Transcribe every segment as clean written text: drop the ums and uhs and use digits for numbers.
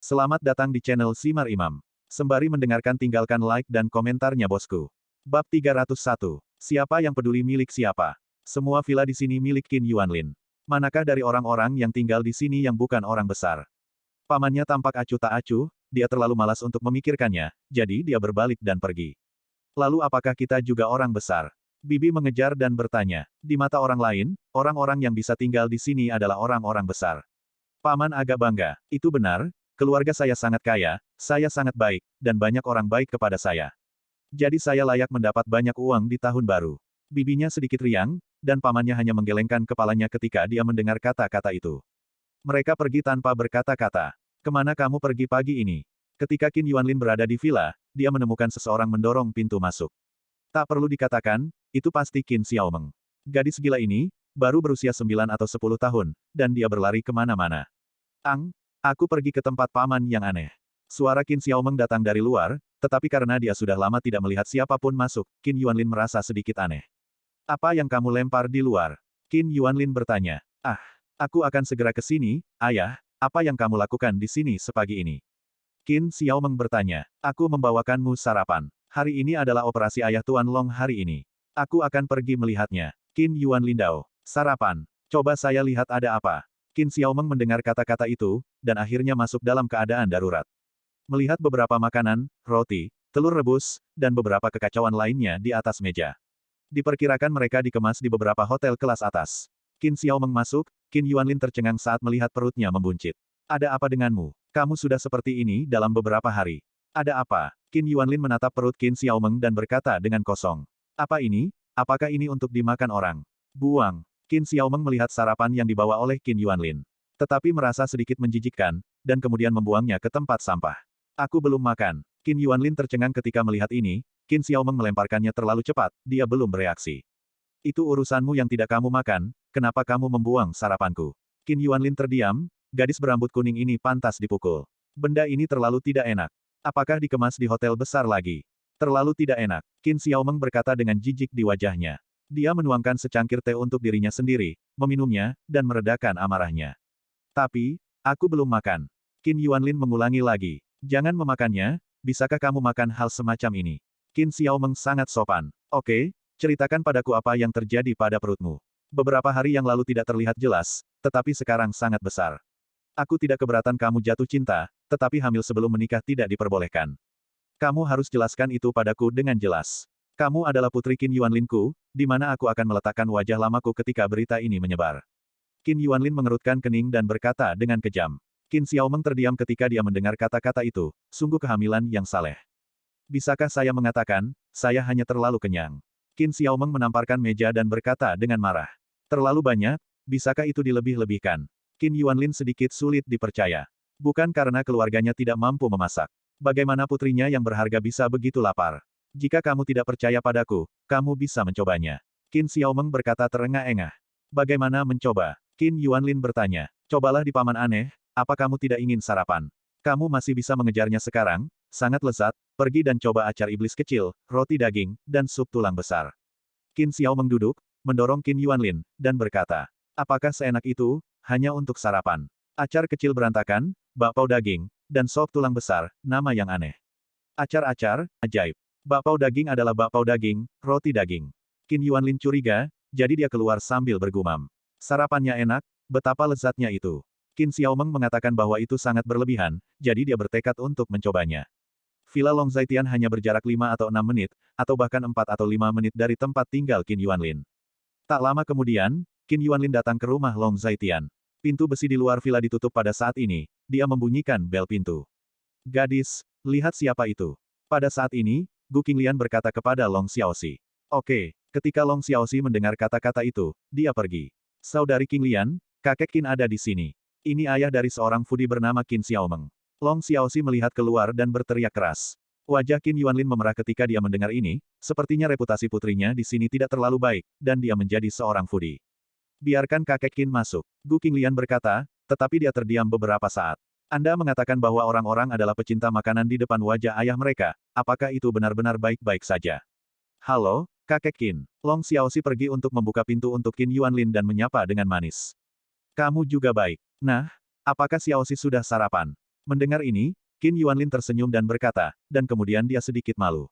Selamat datang di channel Simar Imam. Sembari mendengarkan tinggalkan like dan komentarnya bosku. Bab 301. Siapa yang peduli milik siapa? Semua villa di sini milik Qin Yuanlin. Manakah dari orang-orang yang tinggal di sini yang bukan orang besar? Pamannya tampak acuh tak acuh, dia terlalu malas untuk memikirkannya, jadi dia berbalik dan pergi. Lalu apakah kita juga orang besar? Bibi mengejar dan bertanya. Di mata orang lain, orang-orang yang bisa tinggal di sini adalah orang-orang besar. Paman agak bangga. Itu benar, keluarga saya sangat kaya, saya sangat baik, dan banyak orang baik kepada saya. Jadi saya layak mendapat banyak uang di tahun baru. Bibinya sedikit riang, dan pamannya hanya menggelengkan kepalanya ketika dia mendengar kata-kata itu. Mereka pergi tanpa berkata-kata. Kemana kamu pergi pagi ini? Ketika Qin Yuanlin berada di villa, dia menemukan seseorang mendorong pintu masuk. Tak perlu dikatakan, itu pasti Qin Xiaomeng. Gadis gila ini, baru berusia 9 atau 10 tahun, dan dia berlari kemana-mana. Aku pergi ke tempat paman yang aneh. Suara Qin Xiaomeng datang dari luar, tetapi karena dia sudah lama tidak melihat siapapun masuk, Qin Yuanlin merasa sedikit aneh. Apa yang kamu lempar di luar? Qin Yuanlin bertanya. Aku akan segera ke sini, ayah, apa yang kamu lakukan di sini sepagi ini? Qin Xiaomeng bertanya. Aku membawakanmu sarapan. Hari ini adalah operasi ayah Tuan Long hari ini. Aku akan pergi melihatnya. Qin Yuanlin Dao. Sarapan. Coba saya lihat ada apa. Qin Xiaomeng mendengar kata-kata itu, dan akhirnya masuk dalam keadaan darurat. Melihat beberapa makanan, roti, telur rebus, dan beberapa kekacauan lainnya di atas meja. Diperkirakan mereka dikemas di beberapa hotel kelas atas. Qin Xiaomeng masuk, Qin Yuanlin tercengang saat melihat perutnya membuncit. Ada apa denganmu? Kamu sudah seperti ini dalam beberapa hari. Ada apa? Qin Yuanlin menatap perut Qin Xiaomeng dan berkata dengan kosong. Apa ini? Apakah ini untuk dimakan orang? Buang. Qin Xiaomeng melihat sarapan yang dibawa oleh Qin Yuanlin. Tetapi merasa sedikit menjijikkan, dan kemudian membuangnya ke tempat sampah. Aku belum makan. Qin Yuanlin tercengang ketika melihat ini, Qin Xiaomeng melemparkannya terlalu cepat, dia belum bereaksi. Itu urusanmu yang tidak kamu makan, kenapa kamu membuang sarapanku? Qin Yuanlin terdiam, gadis berambut kuning ini pantas dipukul. Benda ini terlalu tidak enak. Apakah dikemas di hotel besar lagi? Terlalu tidak enak. Qin Xiaomeng berkata dengan jijik di wajahnya. Dia menuangkan secangkir teh untuk dirinya sendiri, meminumnya, dan meredakan amarahnya. Tapi, aku belum makan. Qin Yuanlin mengulangi lagi. Jangan memakannya, bisakah kamu makan hal semacam ini? Qin Xiaomeng sangat sopan. Oke, ceritakan padaku apa yang terjadi pada perutmu. Beberapa hari yang lalu tidak terlihat jelas, tetapi sekarang sangat besar. Aku tidak keberatan kamu jatuh cinta, tetapi hamil sebelum menikah tidak diperbolehkan. Kamu harus jelaskan itu padaku dengan jelas. Kamu adalah putri Qin Yuanlinku, di mana aku akan meletakkan wajah lamaku ketika berita ini menyebar. Qin Yuanlin mengerutkan kening dan berkata dengan kejam. Qin Xiaomeng terdiam ketika dia mendengar kata-kata itu, sungguh kehamilan yang saleh. Bisakah saya mengatakan, saya hanya terlalu kenyang. Qin Xiaomeng menamparkan meja dan berkata dengan marah. Terlalu banyak, bisakah itu dilebih-lebihkan? Qin Yuanlin sedikit sulit dipercaya. Bukan karena keluarganya tidak mampu memasak. Bagaimana putrinya yang berharga bisa begitu lapar? Jika kamu tidak percaya padaku, kamu bisa mencobanya. Qin Xiaomeng berkata terengah-engah. Bagaimana mencoba? Qin Yuanlin bertanya. Cobalah di paman aneh, apa kamu tidak ingin sarapan? Kamu masih bisa mengejarnya sekarang, sangat lezat, pergi dan coba acar iblis kecil, roti daging, dan sup tulang besar. Qin Xiaomeng duduk, mendorong Qin Yuanlin, dan berkata. Apakah seenak itu, hanya untuk sarapan? Acar kecil berantakan, bakpao daging, dan sop tulang besar, nama yang aneh. Acar-acar, ajaib. Bakpao daging adalah bakpao daging, roti daging. Qin Yuanlin curiga, jadi dia keluar sambil bergumam. Sarapannya enak, betapa lezatnya itu. Qin Xiaomeng mengatakan bahwa itu sangat berlebihan, jadi dia bertekad untuk mencobanya. Villa Long Zaitian hanya berjarak 5 atau 6 menit, atau bahkan 4 atau 5 menit dari tempat tinggal Qin Yuanlin. Tak lama kemudian, Qin Yuanlin datang ke rumah Long Zaitian. Pintu besi di luar villa ditutup pada saat ini, dia membunyikan bel pintu. Gadis, lihat siapa itu. Pada saat ini, Gu Qinglian berkata kepada Long Xiaoxi. Oke, ketika Long Xiaoxi mendengar kata-kata itu, dia pergi. Saudari Qinglian, kakek Qin ada di sini. Ini ayah dari seorang foodie bernama Qin Xiaomeng. Long Xiaoxi melihat keluar dan berteriak keras. Wajah Qin Yuanlin memerah ketika dia mendengar ini, sepertinya reputasi putrinya di sini tidak terlalu baik, dan dia menjadi seorang foodie. Biarkan kakek Qin masuk. Gu Qinglian berkata, tetapi dia terdiam beberapa saat. Anda mengatakan bahwa orang-orang adalah pecinta makanan di depan wajah ayah mereka, apakah itu benar-benar baik-baik saja? Halo, kakek Qin. Long Xiaoxi pergi untuk membuka pintu untuk Qin Yuanlin dan menyapa dengan manis. Kamu juga baik. Nah, apakah Xiaoxi sudah sarapan? Mendengar ini, Qin Yuanlin tersenyum dan berkata, dan kemudian dia sedikit malu.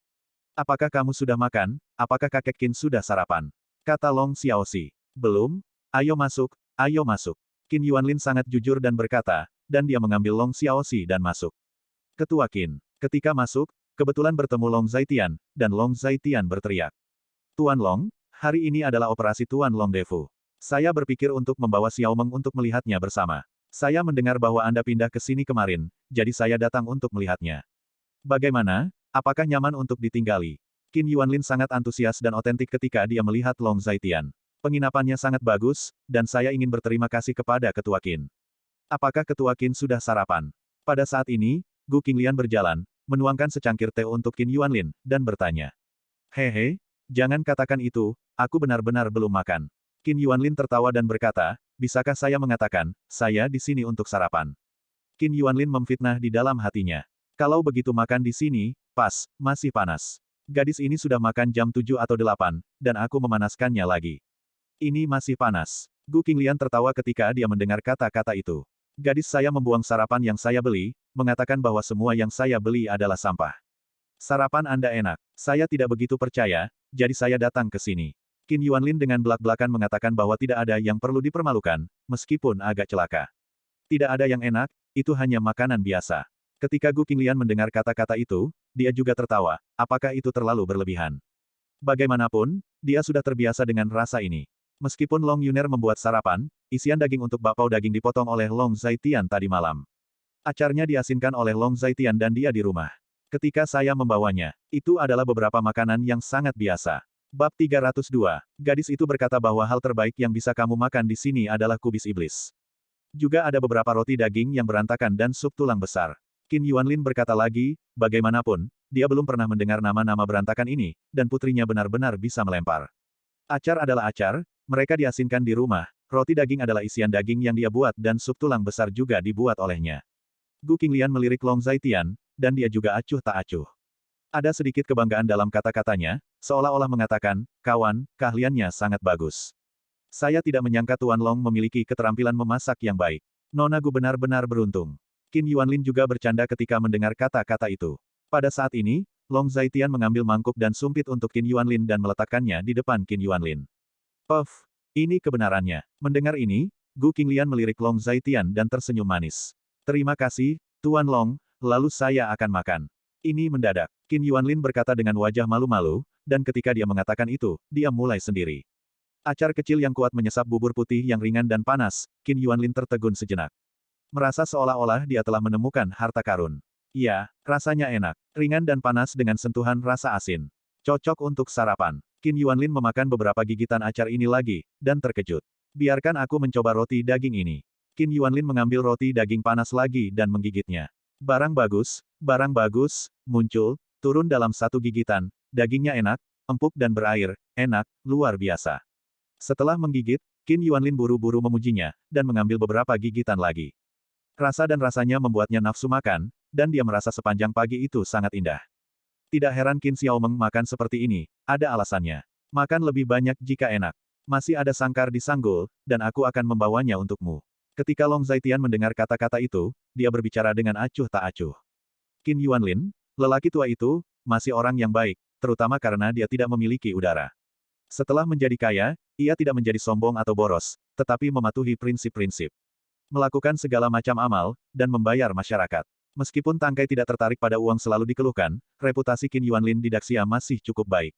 Apakah kamu sudah makan? Apakah kakek Qin sudah sarapan? Kata Long Xiaoxi. Belum? Ayo masuk, ayo masuk. Qin Yuanlin sangat jujur dan berkata, dan dia mengambil Long Xiaoxi dan masuk. Ketua Qin. Ketika masuk, kebetulan bertemu Long Zaitian, dan Long Zaitian berteriak. Tuan Long, hari ini adalah operasi Tuan Long Defu. Saya berpikir untuk membawa Xiao Meng untuk melihatnya bersama. Saya mendengar bahwa Anda pindah ke sini kemarin, jadi saya datang untuk melihatnya. Bagaimana? Apakah nyaman untuk ditinggali? Qin Yuanlin sangat antusias dan otentik ketika dia melihat Long Zaitian. Penginapannya sangat bagus, dan saya ingin berterima kasih kepada Ketua Qin. Apakah Ketua Qin sudah sarapan? Pada saat ini, Gu Qinglian berjalan, menuangkan secangkir teh untuk Qin Yuanlin, dan bertanya. Hehe, jangan katakan itu, aku benar-benar belum makan. Qin Yuanlin tertawa dan berkata, bisakah saya mengatakan, saya di sini untuk sarapan? Qin Yuanlin memfitnah di dalam hatinya. Kalau begitu makan di sini, pas, masih panas. Gadis ini sudah makan jam 7 atau 8, dan aku memanaskannya lagi. Ini masih panas. Gu Qinglian tertawa ketika dia mendengar kata-kata itu. Gadis saya membuang sarapan yang saya beli, mengatakan bahwa semua yang saya beli adalah sampah. Sarapan Anda enak. Saya tidak begitu percaya, jadi saya datang ke sini. Qin Yuanlin dengan belak-belakan mengatakan bahwa tidak ada yang perlu dipermalukan, meskipun agak celaka. Tidak ada yang enak, itu hanya makanan biasa. Ketika Gu Qinglian mendengar kata-kata itu, dia juga tertawa, apakah itu terlalu berlebihan? Bagaimanapun, dia sudah terbiasa dengan rasa ini. Meskipun Long Yuner membuat sarapan, isian daging untuk bakpao daging dipotong oleh Long Zaitian tadi malam. Acarnya diasinkan oleh Long Zaitian dan dia di rumah. Ketika saya membawanya, itu adalah beberapa makanan yang sangat biasa. Bab 302. Gadis itu berkata bahwa hal terbaik yang bisa kamu makan di sini adalah kubis iblis. Juga ada beberapa roti daging yang berantakan dan sup tulang besar. Qin Yuanlin berkata lagi, bagaimanapun, dia belum pernah mendengar nama-nama berantakan ini, dan putrinya benar-benar bisa melempar. Acar adalah acar, mereka diasinkan di rumah, roti daging adalah isian daging yang dia buat dan sup tulang besar juga dibuat olehnya. Gu Qinglian melirik Long Zaitian, dan dia juga acuh tak acuh. Ada sedikit kebanggaan dalam kata-katanya, seolah-olah mengatakan, kawan, keahliannya sangat bagus. Saya tidak menyangka Tuan Long memiliki keterampilan memasak yang baik. Nona Gu benar-benar beruntung. Qin Yuanlin juga bercanda ketika mendengar kata-kata itu. Pada saat ini, Long Zaitian mengambil mangkuk dan sumpit untuk Qin Yuanlin dan meletakkannya di depan Qin Yuanlin. Puff, ini kebenarannya. Mendengar ini, Gu Qinglian melirik Long Zaitian dan tersenyum manis. Terima kasih, Tuan Long, lalu saya akan makan. Ini mendadak. Qin Yuanlin berkata dengan wajah malu-malu, dan ketika dia mengatakan itu, dia mulai sendiri. Acar kecil yang kuat menyesap bubur putih yang ringan dan panas, Qin Yuanlin tertegun sejenak. Merasa seolah-olah dia telah menemukan harta karun. Iya, rasanya enak, ringan dan panas dengan sentuhan rasa asin. Cocok untuk sarapan. Qin Yuanlin memakan beberapa gigitan acar ini lagi, dan terkejut. Biarkan aku mencoba roti daging ini. Qin Yuanlin mengambil roti daging panas lagi dan menggigitnya. Barang bagus, muncul, turun dalam satu gigitan, dagingnya enak, empuk dan berair, enak, luar biasa. Setelah menggigit, Qin Yuanlin buru-buru memujinya, dan mengambil beberapa gigitan lagi. Rasa dan rasanya membuatnya nafsu makan, dan dia merasa sepanjang pagi itu sangat indah. Tidak heran Qin Xiaomeng makan seperti ini, ada alasannya. Makan lebih banyak jika enak. Masih ada sangkar di sanggul, dan aku akan membawanya untukmu. Ketika Long Zaitian mendengar kata-kata itu, dia berbicara dengan acuh tak acuh. Qin Yuanlin, lelaki tua itu, masih orang yang baik, terutama karena dia tidak memiliki udara. Setelah menjadi kaya, ia tidak menjadi sombong atau boros, tetapi mematuhi prinsip-prinsip. Melakukan segala macam amal, dan membayar masyarakat. Meskipun Tangkai tidak tertarik pada uang selalu dikeluhkan, reputasi Qin Yuanlin di Daxia masih cukup baik.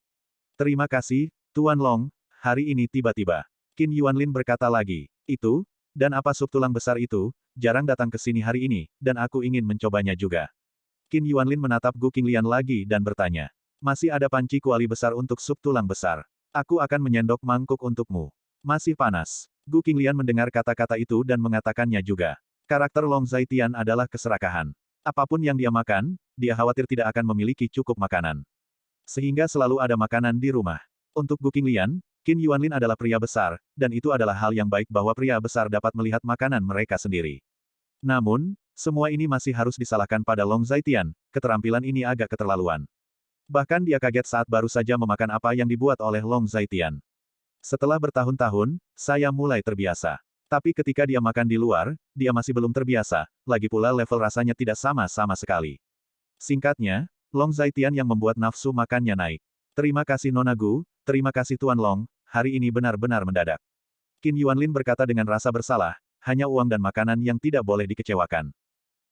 Terima kasih, Tuan Long, hari ini tiba-tiba. Qin Yuanlin berkata lagi, itu, dan apa sup tulang besar itu, jarang datang ke sini hari ini, dan aku ingin mencobanya juga. Qin Yuanlin menatap Gu Qinglian lagi dan bertanya. Masih ada panci kuali besar untuk sup tulang besar. Aku akan menyendok mangkuk untukmu. Masih panas. Gu Qinglian mendengar kata-kata itu dan mengatakannya juga. Karakter Long Zaitian adalah keserakahan. Apapun yang dia makan, dia khawatir tidak akan memiliki cukup makanan. Sehingga selalu ada makanan di rumah. Untuk Gu Qinglian, Qin Yuanlin adalah pria besar, dan itu adalah hal yang baik bahwa pria besar dapat melihat makanan mereka sendiri. Namun, semua ini masih harus disalahkan pada Long Zaitian, keterampilan ini agak keterlaluan. Bahkan dia kaget saat baru saja memakan apa yang dibuat oleh Long Zaitian. Setelah bertahun-tahun, saya mulai terbiasa. Tapi ketika dia makan di luar, dia masih belum terbiasa, lagi pula level rasanya tidak sama sama sekali. Singkatnya, Long Zaitian yang membuat nafsu makannya naik. Terima kasih Nona Gu, terima kasih Tuan Long, hari ini benar-benar mendadak. Qin Yuanlin berkata dengan rasa bersalah, hanya uang dan makanan yang tidak boleh dikecewakan.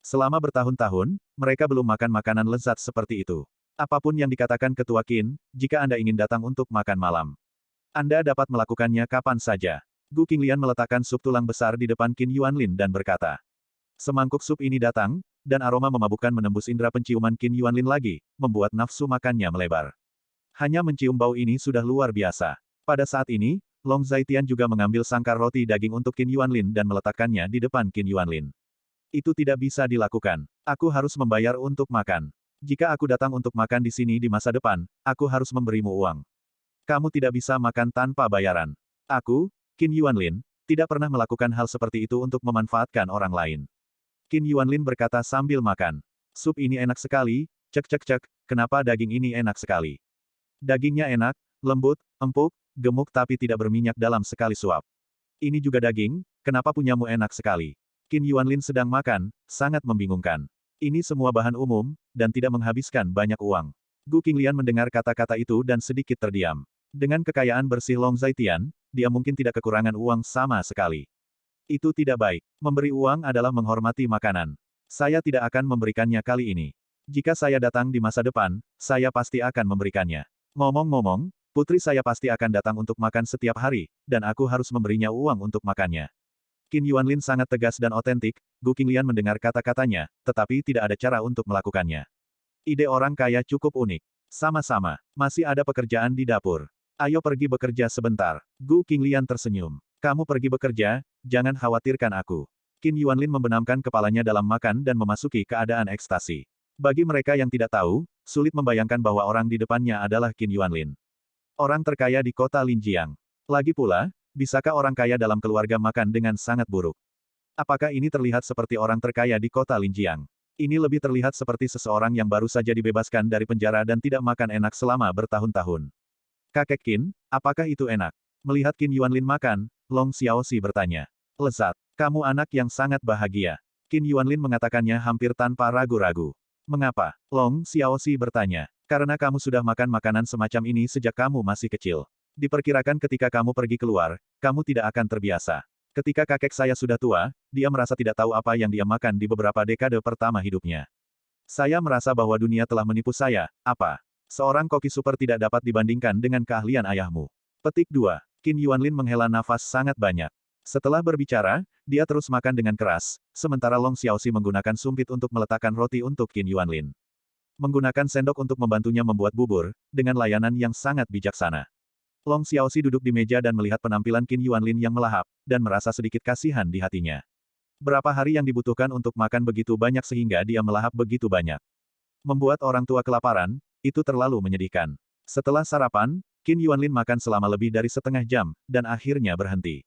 Selama bertahun-tahun, mereka belum makan makanan lezat seperti itu. Apapun yang dikatakan Ketua Qin, jika Anda ingin datang untuk makan malam, Anda dapat melakukannya kapan saja. Gu Qinglian meletakkan sup tulang besar di depan Qin Yuanlin dan berkata. Semangkuk sup ini datang, dan aroma memabukkan menembus indera penciuman Qin Yuanlin lagi, membuat nafsu makannya melebar. Hanya mencium bau ini sudah luar biasa. Pada saat ini, Long Zaitian juga mengambil sangkar roti daging untuk Qin Yuanlin dan meletakkannya di depan Qin Yuanlin. Itu tidak bisa dilakukan. Aku harus membayar untuk makan. Jika aku datang untuk makan di sini di masa depan, aku harus memberimu uang. Kamu tidak bisa makan tanpa bayaran. Aku, Qin Yuanlin, tidak pernah melakukan hal seperti itu untuk memanfaatkan orang lain. Qin Yuanlin berkata sambil makan. Sup ini enak sekali, cek, kenapa daging ini enak sekali. Dagingnya enak, lembut, empuk, gemuk tapi tidak berminyak dalam sekali suap. Ini juga daging, kenapa punyamu enak sekali. Qin Yuanlin sedang makan, sangat membingungkan. Ini semua bahan umum, dan tidak menghabiskan banyak uang. Gu Qinglian mendengar kata-kata itu dan sedikit terdiam. Dengan kekayaan bersih Long Zaitian, dia mungkin tidak kekurangan uang sama sekali. Itu tidak baik. Memberi uang adalah menghormati makanan. Saya tidak akan memberikannya kali ini. Jika saya datang di masa depan, saya pasti akan memberikannya. Ngomong-ngomong, putri saya pasti akan datang untuk makan setiap hari, dan aku harus memberinya uang untuk makannya. Qin Yuanlin sangat tegas dan otentik, Gu Qinglian mendengar kata-katanya, tetapi tidak ada cara untuk melakukannya. Ide orang kaya cukup unik. Sama-sama, masih ada pekerjaan di dapur. Ayo pergi bekerja sebentar. Gu Qinglian tersenyum. Kamu pergi bekerja, jangan khawatirkan aku. Qin Yuanlin membenamkan kepalanya dalam makan dan memasuki keadaan ekstasi. Bagi mereka yang tidak tahu, sulit membayangkan bahwa orang di depannya adalah Qin Yuanlin. Orang terkaya di kota Linjiang. Lagi pula, bisakah orang kaya dalam keluarga makan dengan sangat buruk? Apakah ini terlihat seperti orang terkaya di kota Linjiang? Ini lebih terlihat seperti seseorang yang baru saja dibebaskan dari penjara dan tidak makan enak selama bertahun-tahun. Kakek Qin, apakah itu enak? Melihat Qin Yuanlin makan, Long Xiaoxi bertanya. Lezat. Kamu anak yang sangat bahagia. Qin Yuanlin mengatakannya hampir tanpa ragu-ragu. Mengapa? Long Xiaoxi bertanya. Karena kamu sudah makan makanan semacam ini sejak kamu masih kecil. Diperkirakan ketika kamu pergi keluar, kamu tidak akan terbiasa. Ketika kakek saya sudah tua, dia merasa tidak tahu apa yang dia makan di beberapa dekade pertama hidupnya. Saya merasa bahwa dunia telah menipu saya, apa? Seorang koki super tidak dapat dibandingkan dengan keahlian ayahmu. Petik 2. Qin Yuanlin menghela nafas sangat banyak. Setelah berbicara, dia terus makan dengan keras, sementara Long Xiaoxi menggunakan sumpit untuk meletakkan roti untuk Qin Yuanlin. Menggunakan sendok untuk membantunya membuat bubur, dengan layanan yang sangat bijaksana. Long Xiaoxi duduk di meja dan melihat penampilan Qin Yuanlin yang melahap, dan merasa sedikit kasihan di hatinya. Berapa hari yang dibutuhkan untuk makan begitu banyak sehingga dia melahap begitu banyak. Membuat orang tua kelaparan, itu terlalu menyedihkan. Setelah sarapan, Qin Yuanlin makan selama lebih dari setengah jam, dan akhirnya berhenti.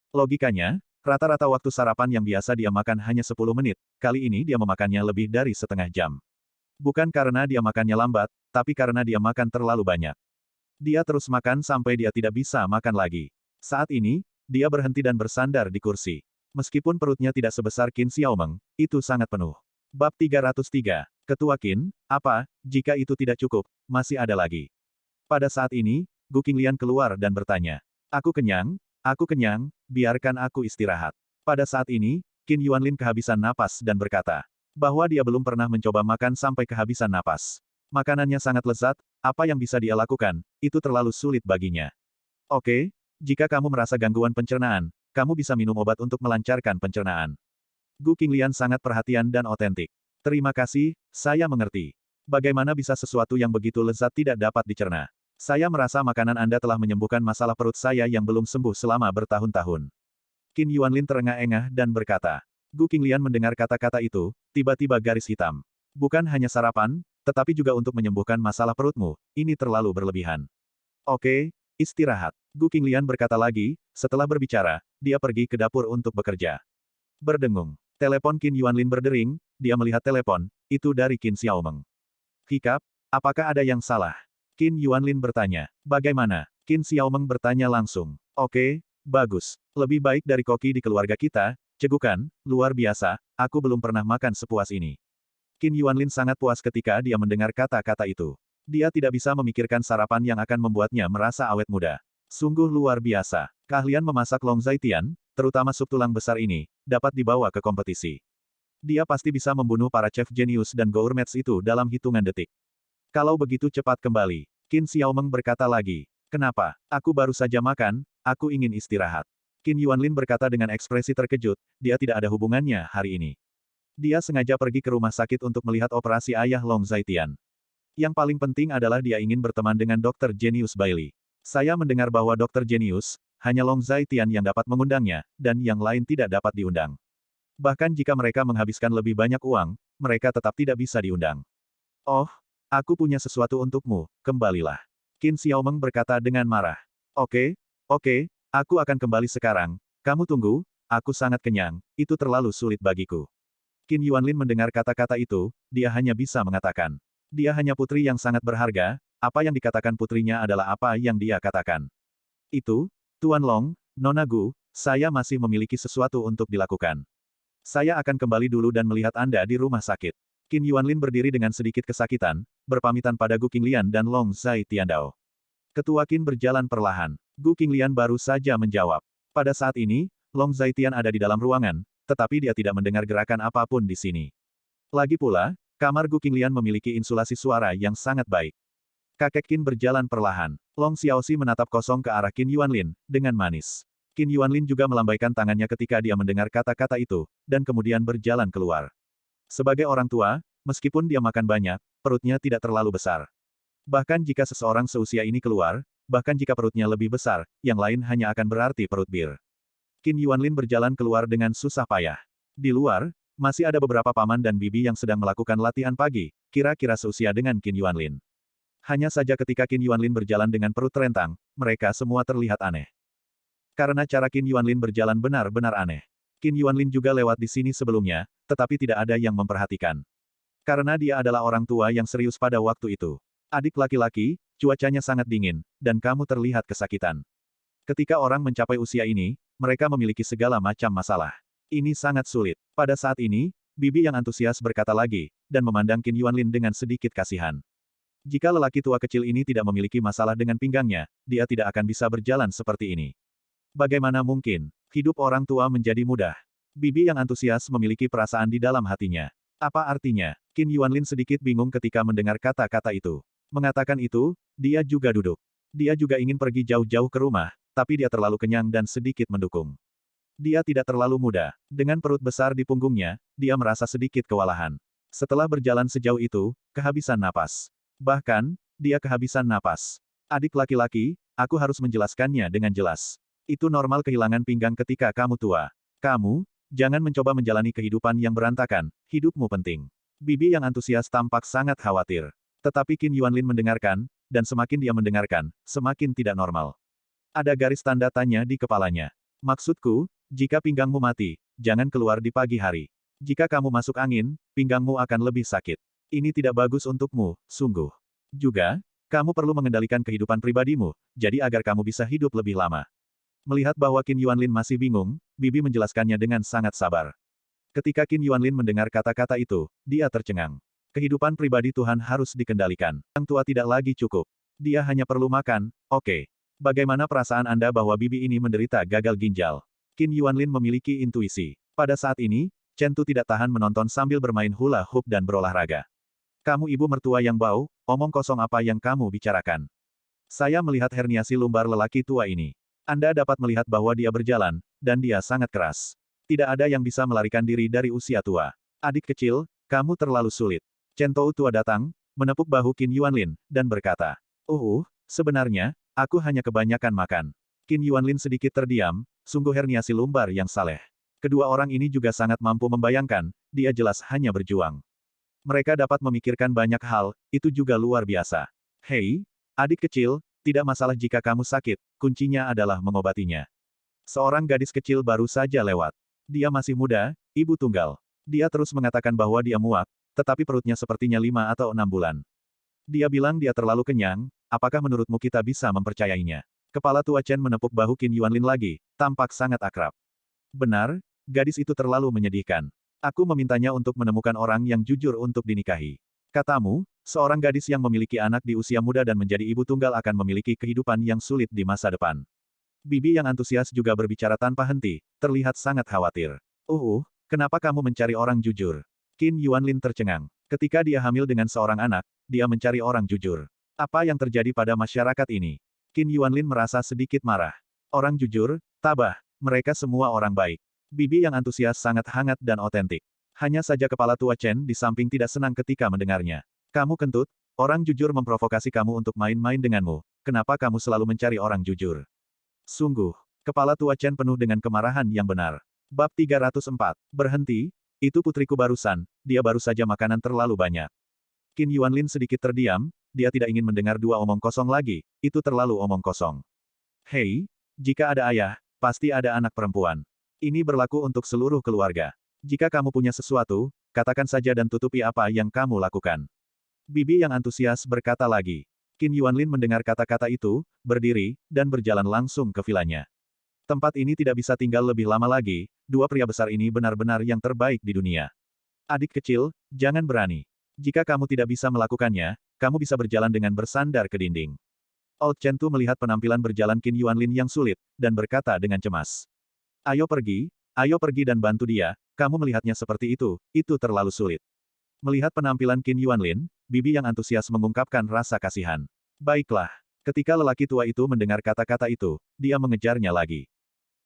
Logikanya, rata-rata waktu sarapan yang biasa dia makan hanya 10 menit, kali ini dia memakannya lebih dari setengah jam. Bukan karena dia makannya lambat, tapi karena dia makan terlalu banyak. Dia terus makan sampai dia tidak bisa makan lagi. Saat ini, dia berhenti dan bersandar di kursi. Meskipun perutnya tidak sebesar Qin Xiaomeng, itu sangat penuh. Bab 303. Ketua Qin, apa, jika itu tidak cukup, masih ada lagi. Pada saat ini, Gu Qinglian keluar dan bertanya. Aku kenyang, biarkan aku istirahat. Pada saat ini, Qin Yuanlin kehabisan napas dan berkata, bahwa dia belum pernah mencoba makan sampai kehabisan napas. Makanannya sangat lezat, apa yang bisa dia lakukan, itu terlalu sulit baginya. Oke, jika kamu merasa gangguan pencernaan, kamu bisa minum obat untuk melancarkan pencernaan. Gu Qinglian sangat perhatian dan otentik. Terima kasih, saya mengerti. Bagaimana bisa sesuatu yang begitu lezat tidak dapat dicerna? Saya merasa makanan Anda telah menyembuhkan masalah perut saya yang belum sembuh selama bertahun-tahun. Qin Yuanlin terengah-engah dan berkata. Gu Qinglian mendengar kata-kata itu, tiba-tiba garis hitam. Bukan hanya sarapan, tetapi juga untuk menyembuhkan masalah perutmu, ini terlalu berlebihan. Oke, istirahat. Gu Qinglian berkata lagi, setelah berbicara, dia pergi ke dapur untuk bekerja. Berdengung. Telepon Qin Yuanlin berdering, dia melihat telepon, itu dari Qin Xiaomeng. Hikap, apakah ada yang salah? Qin Yuanlin bertanya. Bagaimana? Qin Xiaomeng bertanya langsung. Oke, Bagus. Lebih baik dari koki di keluarga kita, cegukan, luar biasa, aku belum pernah makan sepuas ini. Qin Yuanlin sangat puas ketika dia mendengar kata-kata itu. Dia tidak bisa memikirkan sarapan yang akan membuatnya merasa awet muda. Sungguh luar biasa. Keahlian memasak Long Zhaitian, terutama sup tulang besar ini, dapat dibawa ke kompetisi. Dia pasti bisa membunuh para chef jenius dan gourmets itu dalam hitungan detik. Kalau begitu cepat kembali. Qin Xiaomeng berkata lagi. Kenapa? Aku baru saja makan, aku ingin istirahat. Qin Yuanlin berkata dengan ekspresi terkejut, dia tidak ada hubungannya hari ini. Dia sengaja pergi ke rumah sakit untuk melihat operasi ayah Long Zhaitian. Yang paling penting adalah dia ingin berteman dengan Dr. Genius Bailey. Saya mendengar bahwa Dr. Genius, hanya Long Zhaitian yang dapat mengundangnya, dan yang lain tidak dapat diundang. Bahkan jika mereka menghabiskan lebih banyak uang, mereka tetap tidak bisa diundang. Oh, aku punya sesuatu untukmu, kembalilah. Qin Xiaomeng berkata dengan marah. Oke, aku akan kembali sekarang. Kamu tunggu, aku sangat kenyang, itu terlalu sulit bagiku. Qin Yuanlin mendengar kata-kata itu, dia hanya bisa mengatakan. Dia hanya putri yang sangat berharga, apa yang dikatakan putrinya adalah apa yang dia katakan. Itu, Tuan Long, Nona Gu, saya masih memiliki sesuatu untuk dilakukan. Saya akan kembali dulu dan melihat Anda di rumah sakit. Qin Yuanlin berdiri dengan sedikit kesakitan, berpamitan pada Gu Qinglian dan Long Zhaitiandao. Ketua Qin berjalan perlahan. Gu Qinglian baru saja menjawab. Pada saat ini, Long Zhaitian ada di dalam ruangan, tetapi dia tidak mendengar gerakan apapun di sini. Lagi pula, kamar Gu Qinglian memiliki insulasi suara yang sangat baik. Kakek Qin berjalan perlahan. Long Xiaoxi menatap kosong ke arah Qin Yuanlin, dengan manis. Qin Yuanlin juga melambaikan tangannya ketika dia mendengar kata-kata itu, dan kemudian berjalan keluar. Sebagai orang tua, meskipun dia makan banyak, perutnya tidak terlalu besar. Bahkan jika seseorang seusia ini keluar, bahkan jika perutnya lebih besar, yang lain hanya akan berarti perut bir. Qin Yuanlin berjalan keluar dengan susah payah. Di luar, masih ada beberapa paman dan bibi yang sedang melakukan latihan pagi, kira-kira seusia dengan Qin Yuanlin. Hanya saja ketika Qin Yuanlin berjalan dengan perut terentang, mereka semua terlihat aneh. Karena cara Qin Yuanlin berjalan benar-benar aneh. Qin Yuanlin juga lewat di sini sebelumnya, tetapi tidak ada yang memperhatikan. Karena dia adalah orang tua yang serius pada waktu itu. Adik laki-laki, cuacanya sangat dingin, dan kamu terlihat kesakitan. Ketika orang mencapai usia ini, mereka memiliki segala macam masalah. Ini sangat sulit. Pada saat ini, bibi yang antusias berkata lagi, dan memandang Qin Yuanlin dengan sedikit kasihan. Jika lelaki tua kecil ini tidak memiliki masalah dengan pinggangnya, dia tidak akan bisa berjalan seperti ini. Bagaimana mungkin, hidup orang tua menjadi mudah? Bibi yang antusias memiliki perasaan di dalam hatinya. Apa artinya? Qin Yuanlin sedikit bingung ketika mendengar kata-kata itu. Mengatakan itu, dia juga duduk. Dia juga ingin pergi jauh-jauh ke rumah, tapi dia terlalu kenyang dan sedikit mendukung. Dia tidak terlalu muda. Dengan perut besar di punggungnya, dia merasa sedikit kewalahan. Setelah berjalan sejauh itu, kehabisan napas. Bahkan, dia kehabisan napas. Adik laki-laki, aku harus menjelaskannya dengan jelas. Itu normal kehilangan pinggang ketika kamu tua. Kamu, jangan mencoba menjalani kehidupan yang berantakan, hidupmu penting. Bibi yang antusias tampak sangat khawatir. Tetapi Qin Yuanlin mendengarkan, dan semakin dia mendengarkan, semakin tidak normal. Ada garis tanda tanya di kepalanya. Maksudku, jika pinggangmu mati, jangan keluar di pagi hari. Jika kamu masuk angin, pinggangmu akan lebih sakit. Ini tidak bagus untukmu, sungguh. Juga, kamu perlu mengendalikan kehidupan pribadimu, jadi agar kamu bisa hidup lebih lama. Melihat bahwa Qin Yuanlin masih bingung, Bibi menjelaskannya dengan sangat sabar. Ketika Qin Yuanlin mendengar kata-kata itu, dia tercengang. Kehidupan pribadi Tuhan harus dikendalikan. Yang tua tidak lagi cukup. Dia hanya perlu makan, oke. Bagaimana perasaan Anda bahwa Bibi ini menderita gagal ginjal? Qin Yuanlin memiliki intuisi. Pada saat ini, Chen Tu tidak tahan menonton sambil bermain hula hoop dan berolahraga. Kamu ibu mertua yang bau, omong kosong apa yang kamu bicarakan? Saya melihat herniasi lumbar lelaki tua ini. Anda dapat melihat bahwa dia berjalan, dan dia sangat keras. Tidak ada yang bisa melarikan diri dari usia tua. Adik kecil, kamu terlalu sulit. Chen Tu tua datang, menepuk bahu Qin Yuanlin, dan berkata, sebenarnya, aku hanya kebanyakan makan. Qin Yuanlin sedikit terdiam, sungguh herniasi lumbar yang saleh. Kedua orang ini juga sangat mampu membayangkan, dia jelas hanya berjuang. Mereka dapat memikirkan banyak hal, itu juga luar biasa. Hei, adik kecil, tidak masalah jika kamu sakit, kuncinya adalah mengobatinya. Seorang gadis kecil baru saja lewat. Dia masih muda, ibu tunggal. Dia terus mengatakan bahwa dia muak, tetapi perutnya sepertinya 5 atau 6 bulan. Dia bilang dia terlalu kenyang, apakah menurutmu kita bisa mempercayainya? Kepala tua Chen menepuk bahu Qin Yuanlin lagi, tampak sangat akrab. Benar, gadis itu terlalu menyedihkan. Aku memintanya untuk menemukan orang yang jujur untuk dinikahi. Katamu, seorang gadis yang memiliki anak di usia muda dan menjadi ibu tunggal akan memiliki kehidupan yang sulit di masa depan. Bibi yang antusias juga berbicara tanpa henti, terlihat sangat khawatir. Kenapa kamu mencari orang jujur? Qin Yuanlin tercengang. Ketika dia hamil dengan seorang anak, dia mencari orang jujur. Apa yang terjadi pada masyarakat ini? Qin Yuanlin merasa sedikit marah. Orang jujur, tabah, mereka semua orang baik. Bibi yang antusias sangat hangat dan otentik. Hanya saja kepala tua Chen di samping tidak senang ketika mendengarnya. Kamu kentut, orang jujur memprovokasi kamu untuk main-main denganmu. Kenapa kamu selalu mencari orang jujur? Sungguh, kepala tua Chen penuh dengan kemarahan yang benar. Bab 304. Berhenti, itu putriku barusan, dia baru saja makanan terlalu banyak. Qin Yuanlin sedikit terdiam, dia tidak ingin mendengar dua omong kosong lagi, itu terlalu omong kosong. Hei, jika ada ayah, pasti ada anak perempuan. Ini berlaku untuk seluruh keluarga. Jika kamu punya sesuatu, katakan saja dan tutupi apa yang kamu lakukan. Bibi yang antusias berkata lagi. Qin Yuanlin mendengar kata-kata itu, berdiri, dan berjalan langsung ke vilanya. Tempat ini tidak bisa tinggal lebih lama lagi, dua pria besar ini benar-benar yang terbaik di dunia. Adik kecil, jangan berani. Jika kamu tidak bisa melakukannya, kamu bisa berjalan dengan bersandar ke dinding. Old Chen Tu melihat penampilan berjalan Qin Yuanlin yang sulit, dan berkata dengan cemas. Ayo pergi dan bantu dia, kamu melihatnya seperti itu terlalu sulit. Melihat penampilan Qin Yuanlin, Bibi yang antusias mengungkapkan rasa kasihan. Baiklah. Ketika lelaki tua itu mendengar kata-kata itu, dia mengejarnya lagi.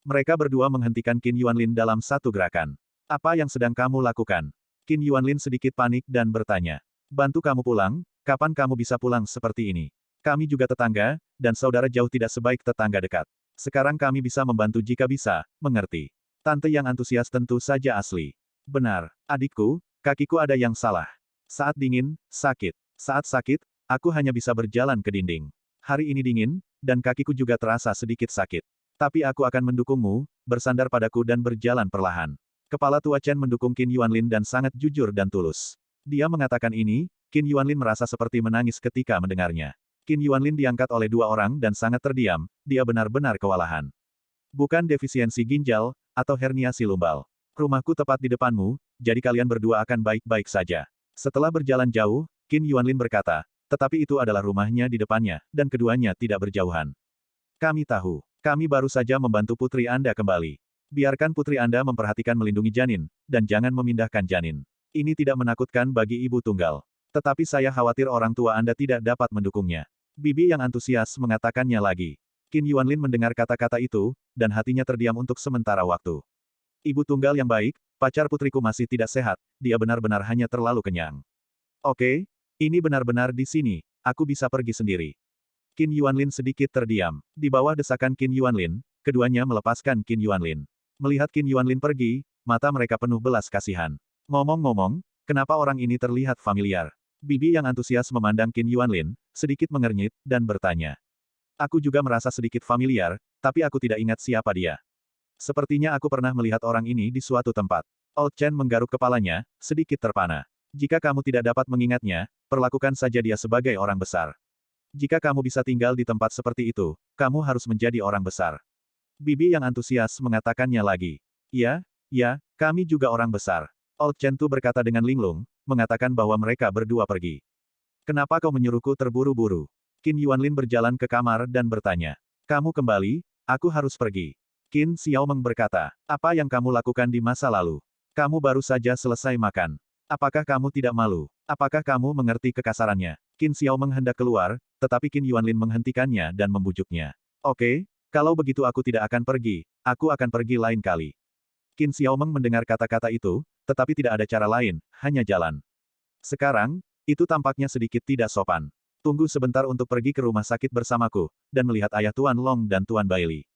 Mereka berdua menghentikan Qin Yuanlin dalam satu gerakan. Apa yang sedang kamu lakukan? Qin Yuanlin sedikit panik dan bertanya. Bantu kamu pulang, kapan kamu bisa pulang seperti ini? Kami juga tetangga, dan saudara jauh tidak sebaik tetangga dekat. Sekarang kami bisa membantu jika bisa, mengerti. Tante yang antusias tentu saja asli. Benar, adikku, kakiku ada yang salah. Saat dingin, sakit. Saat sakit, aku hanya bisa berjalan ke dinding. Hari ini dingin, dan kakiku juga terasa sedikit sakit. Tapi aku akan mendukungmu, bersandar padaku dan berjalan perlahan. Kepala tua Chen mendukung Qin Yuanlin dan sangat jujur dan tulus. Dia mengatakan ini, Qin Yuanlin merasa seperti menangis ketika mendengarnya. Qin Yuanlin diangkat oleh dua orang dan sangat terdiam, dia benar-benar kewalahan. Bukan defisiensi ginjal, atau herniasi lumbal. Rumahku tepat di depanmu, jadi kalian berdua akan baik-baik saja. Setelah berjalan jauh, Qin Yuanlin berkata, tetapi itu adalah rumahnya di depannya, dan keduanya tidak berjauhan. Kami tahu, kami baru saja membantu putri Anda kembali. Biarkan putri Anda memperhatikan melindungi janin, dan jangan memindahkan janin. Ini tidak menakutkan bagi ibu tunggal. Tetapi saya khawatir orang tua Anda tidak dapat mendukungnya. Bibi yang antusias mengatakannya lagi. Qin Yuanlin mendengar kata-kata itu, dan hatinya terdiam untuk sementara waktu. Ibu tunggal yang baik, pacar putriku masih tidak sehat, dia benar-benar hanya terlalu kenyang. Oke, ini benar-benar di sini, aku bisa pergi sendiri. Qin Yuanlin sedikit terdiam. Di bawah desakan Qin Yuanlin, keduanya melepaskan Qin Yuanlin. Melihat Qin Yuanlin pergi, mata mereka penuh belas kasihan. Ngomong-ngomong, kenapa orang ini terlihat familiar? Bibi yang antusias memandang Qin Yuanlin, sedikit mengernyit, dan bertanya. Aku juga merasa sedikit familiar, tapi aku tidak ingat siapa dia. Sepertinya aku pernah melihat orang ini di suatu tempat. Old Chen menggaruk kepalanya, sedikit terpana. Jika kamu tidak dapat mengingatnya, perlakukan saja dia sebagai orang besar. Jika kamu bisa tinggal di tempat seperti itu, kamu harus menjadi orang besar. Bibi yang antusias mengatakannya lagi. Ya, kami juga orang besar. Old Chen Tu berkata dengan linglung, mengatakan bahwa mereka berdua pergi. Kenapa kau menyuruhku terburu-buru? Qin Yuanlin berjalan ke kamar dan bertanya. Kamu kembali, aku harus pergi. Qin Xiaomeng berkata, apa yang kamu lakukan di masa lalu? Kamu baru saja selesai makan. Apakah kamu tidak malu? Apakah kamu mengerti kekasarannya? Qin Xiaomeng hendak keluar, tetapi Qin Yuanlin menghentikannya dan membujuknya. Oke, kalau begitu aku tidak akan pergi, aku akan pergi lain kali. Qin Xiaomeng mendengar kata-kata itu, tetapi tidak ada cara lain, hanya jalan. Sekarang, itu tampaknya sedikit tidak sopan. Tunggu sebentar untuk pergi ke rumah sakit bersamaku, dan melihat ayah Tuan Long dan Tuan Bailey.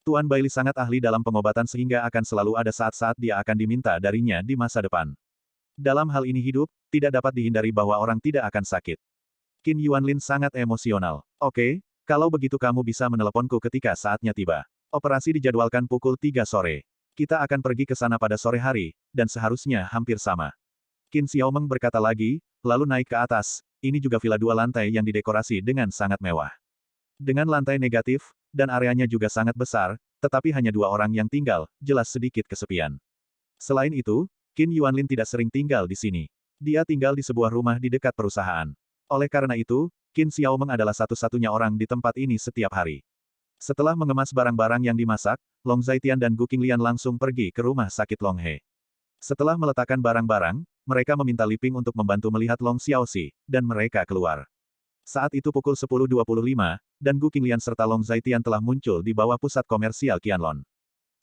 Tuan Bailey sangat ahli dalam pengobatan sehingga akan selalu ada saat-saat dia akan diminta darinya di masa depan. Dalam hal ini hidup, tidak dapat dihindari bahwa orang tidak akan sakit. Qin Yuanlin sangat emosional. Oke, kalau begitu kamu bisa meneleponku ketika saatnya tiba. Operasi dijadwalkan pukul 3 sore. Kita akan pergi ke sana pada sore hari, dan seharusnya hampir sama. Qin Xiaomeng berkata lagi, lalu naik ke atas, ini juga villa 2 lantai yang didekorasi dengan sangat mewah. Dengan lantai negatif, dan areanya juga sangat besar, tetapi hanya 2 orang yang tinggal, jelas sedikit kesepian. Selain itu, Qin Yuanlin tidak sering tinggal di sini. Dia tinggal di sebuah rumah di dekat perusahaan. Oleh karena itu, Qin Xiaomeng adalah satu-satunya orang di tempat ini setiap hari. Setelah mengemas barang-barang yang dimasak, Long Zaitian dan Gu Qinglian langsung pergi ke rumah sakit Long He. Setelah meletakkan barang-barang, mereka meminta Li Ping untuk membantu melihat Long Xiaoxi, dan mereka keluar. Saat itu pukul 10.25, dan Gu Qinglian serta Long Zaitian telah muncul di bawah pusat komersial Qianlong.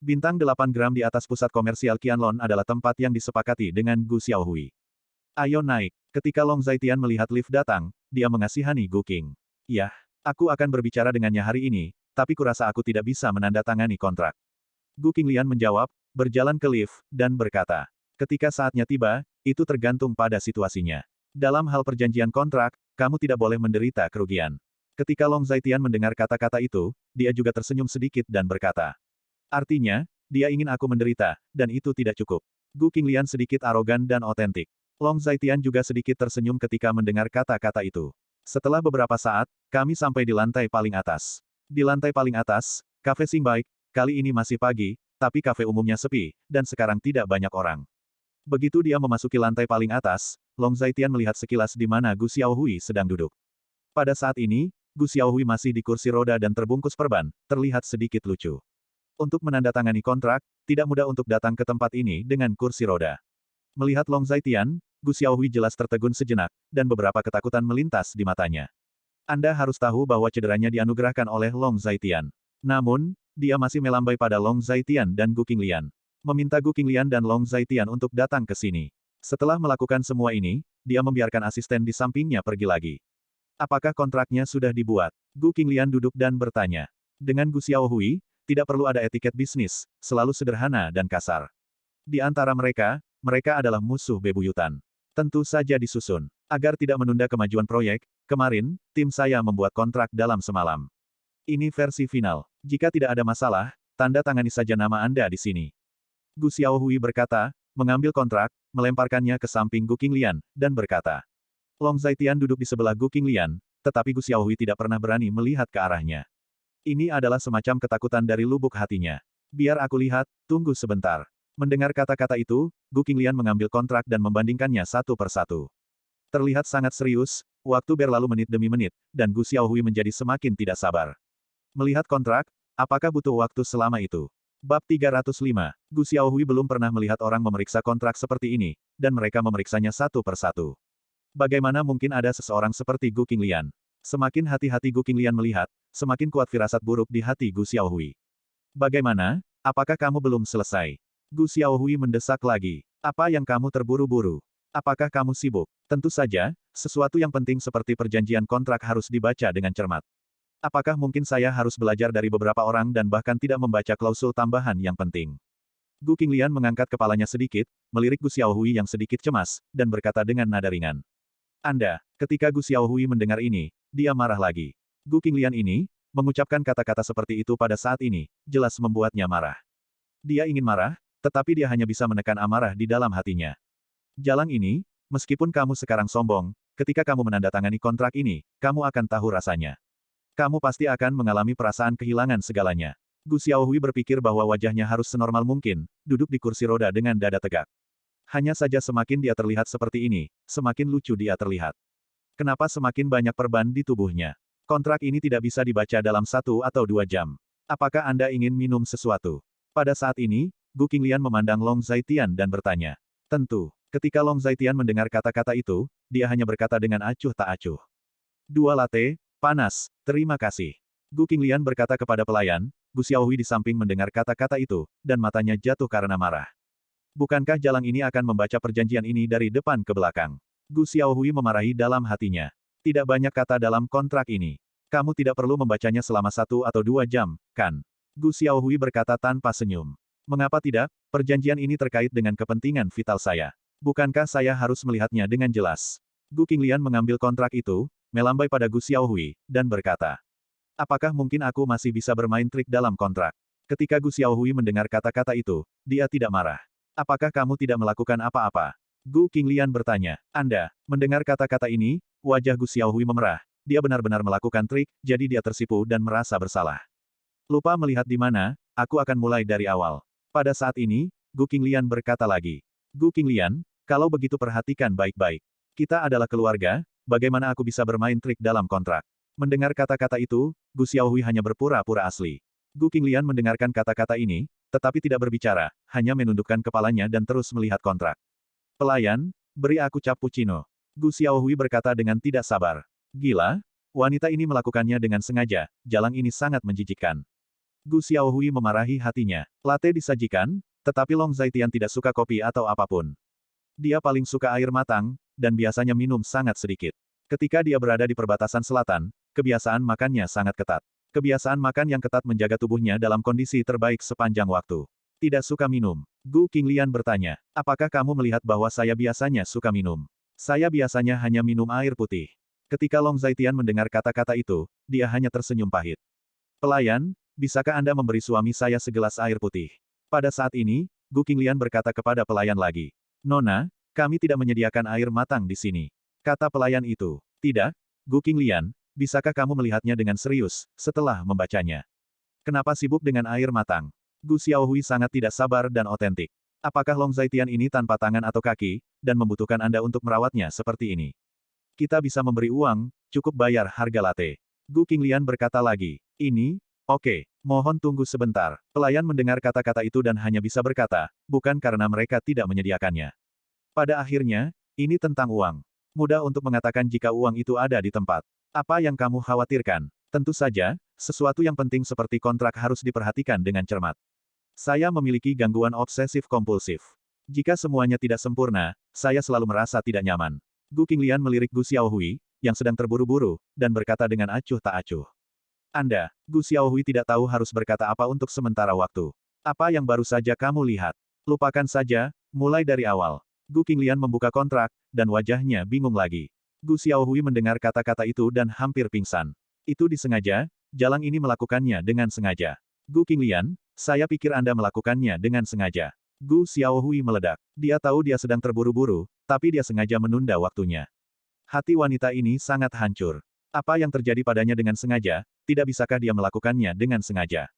Bintang 8 gram di atas pusat komersial Qianlong adalah tempat yang disepakati dengan Gu Xiaohui. Ayo naik. Ketika Long Zaitian melihat lift datang, dia mengasihani Gu Qing. Yah, aku akan berbicara dengannya hari ini, tapi kurasa aku tidak bisa menandatangani kontrak. Gu Qinglian menjawab, berjalan ke lift, dan berkata, ketika saatnya tiba, itu tergantung pada situasinya. Dalam hal perjanjian kontrak, kamu tidak boleh menderita kerugian. Ketika Long Zaitian mendengar kata-kata itu, dia juga tersenyum sedikit dan berkata, artinya, dia ingin aku menderita, dan itu tidak cukup. Gu Qinglian sedikit arogan dan otentik. Long Zaitian juga sedikit tersenyum ketika mendengar kata-kata itu. Setelah beberapa saat, kami sampai di lantai paling atas. Di lantai paling atas, kafe Xingbaik, kali ini masih pagi, tapi kafe umumnya sepi, dan sekarang tidak banyak orang. Begitu dia memasuki lantai paling atas, Long Zaitian melihat sekilas di mana Gu Xiaohui sedang duduk. Pada saat ini, Gu Xiaohui masih di kursi roda dan terbungkus perban, terlihat sedikit lucu. Untuk menandatangani kontrak, tidak mudah untuk datang ke tempat ini dengan kursi roda. Melihat Long Zaitian, Gu Xiaohui jelas tertegun sejenak, dan beberapa ketakutan melintas di matanya. Anda harus tahu bahwa cederanya dianugerahkan oleh Long Zaitian. Namun, dia masih melambai pada Long Zaitian dan Gu Qinglian. Meminta Gu Qinglian dan Long Zaitian untuk datang ke sini. Setelah melakukan semua ini, dia membiarkan asisten di sampingnya pergi lagi. Apakah kontraknya sudah dibuat? Gu Qinglian duduk dan bertanya. Dengan Gu Xiaohui, tidak perlu ada etiket bisnis, selalu sederhana dan kasar. Di antara mereka, mereka adalah musuh bebuyutan. Tentu saja disusun. Agar tidak menunda kemajuan proyek, kemarin, tim saya membuat kontrak dalam semalam. Ini versi final. Jika tidak ada masalah, tanda tangani saja nama Anda di sini. Gu Xiaohui berkata, mengambil kontrak, melemparkannya ke samping Gu Qinglian, dan berkata. Long Zaitian duduk di sebelah Gu Qinglian, tetapi Gu Xiaohui tidak pernah berani melihat ke arahnya. Ini adalah semacam ketakutan dari lubuk hatinya. Biar aku lihat, tunggu sebentar. Mendengar kata-kata itu, Gu Qinglian mengambil kontrak dan membandingkannya satu persatu. Terlihat sangat serius, waktu berlalu menit demi menit, dan Gu Xiaohui menjadi semakin tidak sabar. Melihat kontrak, apakah butuh waktu selama itu? Bab 305. Gu Xiaohui belum pernah melihat orang memeriksa kontrak seperti ini, dan mereka memeriksanya satu persatu. Bagaimana mungkin ada seseorang seperti Gu Qinglian? Semakin hati-hati Gu Qinglian melihat, semakin kuat firasat buruk di hati Gu Xiaohui. Bagaimana? Apakah kamu belum selesai? Gu Xiaohui mendesak lagi. Apa yang kamu terburu-buru? Apakah kamu sibuk? Tentu saja, sesuatu yang penting seperti perjanjian kontrak harus dibaca dengan cermat. Apakah mungkin saya harus belajar dari beberapa orang dan bahkan tidak membaca klausul tambahan yang penting? Gu Qinglian mengangkat kepalanya sedikit, melirik Gu Xiaohui yang sedikit cemas, dan berkata dengan nada ringan. Anda, ketika Gu Xiaohui mendengar ini, dia marah lagi. Gu Qinglian ini, mengucapkan kata-kata seperti itu pada saat ini, jelas membuatnya marah. Dia ingin marah, tetapi dia hanya bisa menekan amarah di dalam hatinya. Jalang ini, meskipun kamu sekarang sombong, ketika kamu menandatangani kontrak ini, kamu akan tahu rasanya. Kamu pasti akan mengalami perasaan kehilangan segalanya. Gu Xiaohui berpikir bahwa wajahnya harus senormal mungkin, duduk di kursi roda dengan dada tegak. Hanya saja semakin dia terlihat seperti ini, semakin lucu dia terlihat. Kenapa semakin banyak perban di tubuhnya? Kontrak ini tidak bisa dibaca dalam 1 atau 2 jam. Apakah Anda ingin minum sesuatu? Pada saat ini, Gu Qinglian memandang Long Zaitian dan bertanya. Tentu, ketika Long Zaitian mendengar kata-kata itu, dia hanya berkata dengan acuh tak acuh. 2 latte, panas, terima kasih. Gu Qinglian berkata kepada pelayan, Gu Xiaohui di samping mendengar kata-kata itu, dan matanya jatuh karena marah. Bukankah jalang ini akan membaca perjanjian ini dari depan ke belakang? Gu Xiaohui memarahi dalam hatinya. Tidak banyak kata dalam kontrak ini. Kamu tidak perlu membacanya selama 1 atau 2 jam, kan? Gu Xiaohui berkata tanpa senyum. Mengapa tidak? Perjanjian ini terkait dengan kepentingan vital saya. Bukankah saya harus melihatnya dengan jelas? Gu Qinglian mengambil kontrak itu, melambai pada Gu Xiaohui, dan berkata. Apakah mungkin aku masih bisa bermain trik dalam kontrak? Ketika Gu Xiaohui mendengar kata-kata itu, dia tidak marah. Apakah kamu tidak melakukan apa-apa? Gu Qinglian bertanya. Anda, mendengar kata-kata ini, wajah Gu Xiaohui memerah. Dia benar-benar melakukan trik, jadi dia tersipu dan merasa bersalah. Lupa melihat di mana, aku akan mulai dari awal. Pada saat ini, Gu Qinglian berkata lagi. Gu Qinglian, kalau begitu perhatikan baik-baik. Kita adalah keluarga, bagaimana aku bisa bermain trik dalam kontrak? Mendengar kata-kata itu, Gu Xiaohui hanya berpura-pura asli. Gu Qinglian mendengarkan kata-kata ini, tetapi tidak berbicara, hanya menundukkan kepalanya dan terus melihat kontrak. Pelayan, beri aku cappuccino. Gu Xiaohui berkata dengan tidak sabar. Gila, wanita ini melakukannya dengan sengaja, jalan ini sangat menjijikkan. Gu Xiaohui memarahi hatinya. Latte disajikan, tetapi Long Zaitian tidak suka kopi atau apapun. Dia paling suka air matang, dan biasanya minum sangat sedikit. Ketika dia berada di perbatasan selatan, kebiasaan makannya sangat ketat. Kebiasaan makan yang ketat menjaga tubuhnya dalam kondisi terbaik sepanjang waktu. Tidak suka minum. Gu Qinglian bertanya, apakah kamu melihat bahwa saya biasanya suka minum? Saya biasanya hanya minum air putih. Ketika Long Zaitian mendengar kata-kata itu, dia hanya tersenyum pahit. Pelayan, bisakah Anda memberi suami saya segelas air putih? Pada saat ini, Gu Qinglian berkata kepada pelayan lagi. Nona, kami tidak menyediakan air matang di sini. Kata pelayan itu. Tidak, Gu Qinglian, bisakah kamu melihatnya dengan serius, setelah membacanya? Kenapa sibuk dengan air matang? Gu Xiaohui sangat tidak sabar dan otentik. Apakah Long Zaitian ini tanpa tangan atau kaki, dan membutuhkan Anda untuk merawatnya seperti ini? Kita bisa memberi uang, cukup bayar harga latte. Gu Qinglian berkata lagi. Ini, oke, mohon tunggu sebentar. Pelayan mendengar kata-kata itu dan hanya bisa berkata, bukan karena mereka tidak menyediakannya. Pada akhirnya, ini tentang uang. Mudah untuk mengatakan jika uang itu ada di tempat. Apa yang kamu khawatirkan? Tentu saja, sesuatu yang penting seperti kontrak harus diperhatikan dengan cermat. Saya memiliki gangguan obsesif-kompulsif. Jika semuanya tidak sempurna, saya selalu merasa tidak nyaman. Gu Qinglian melirik Gu Xiaohui, yang sedang terburu-buru, dan berkata dengan acuh tak acuh. Anda, Gu Xiaohui tidak tahu harus berkata apa untuk sementara waktu. Apa yang baru saja kamu lihat? Lupakan saja, mulai dari awal. Gu Qinglian membuka kontrak, dan wajahnya bingung lagi. Gu Xiaohui mendengar kata-kata itu dan hampir pingsan. Itu disengaja, Jalang ini melakukannya dengan sengaja. Gu Qinglian, saya pikir Anda melakukannya dengan sengaja. Gu Xiaohui meledak. Dia tahu dia sedang terburu-buru, tapi dia sengaja menunda waktunya. Hati wanita ini sangat hancur. Apa yang terjadi padanya dengan sengaja, tidak bisakah dia melakukannya dengan sengaja?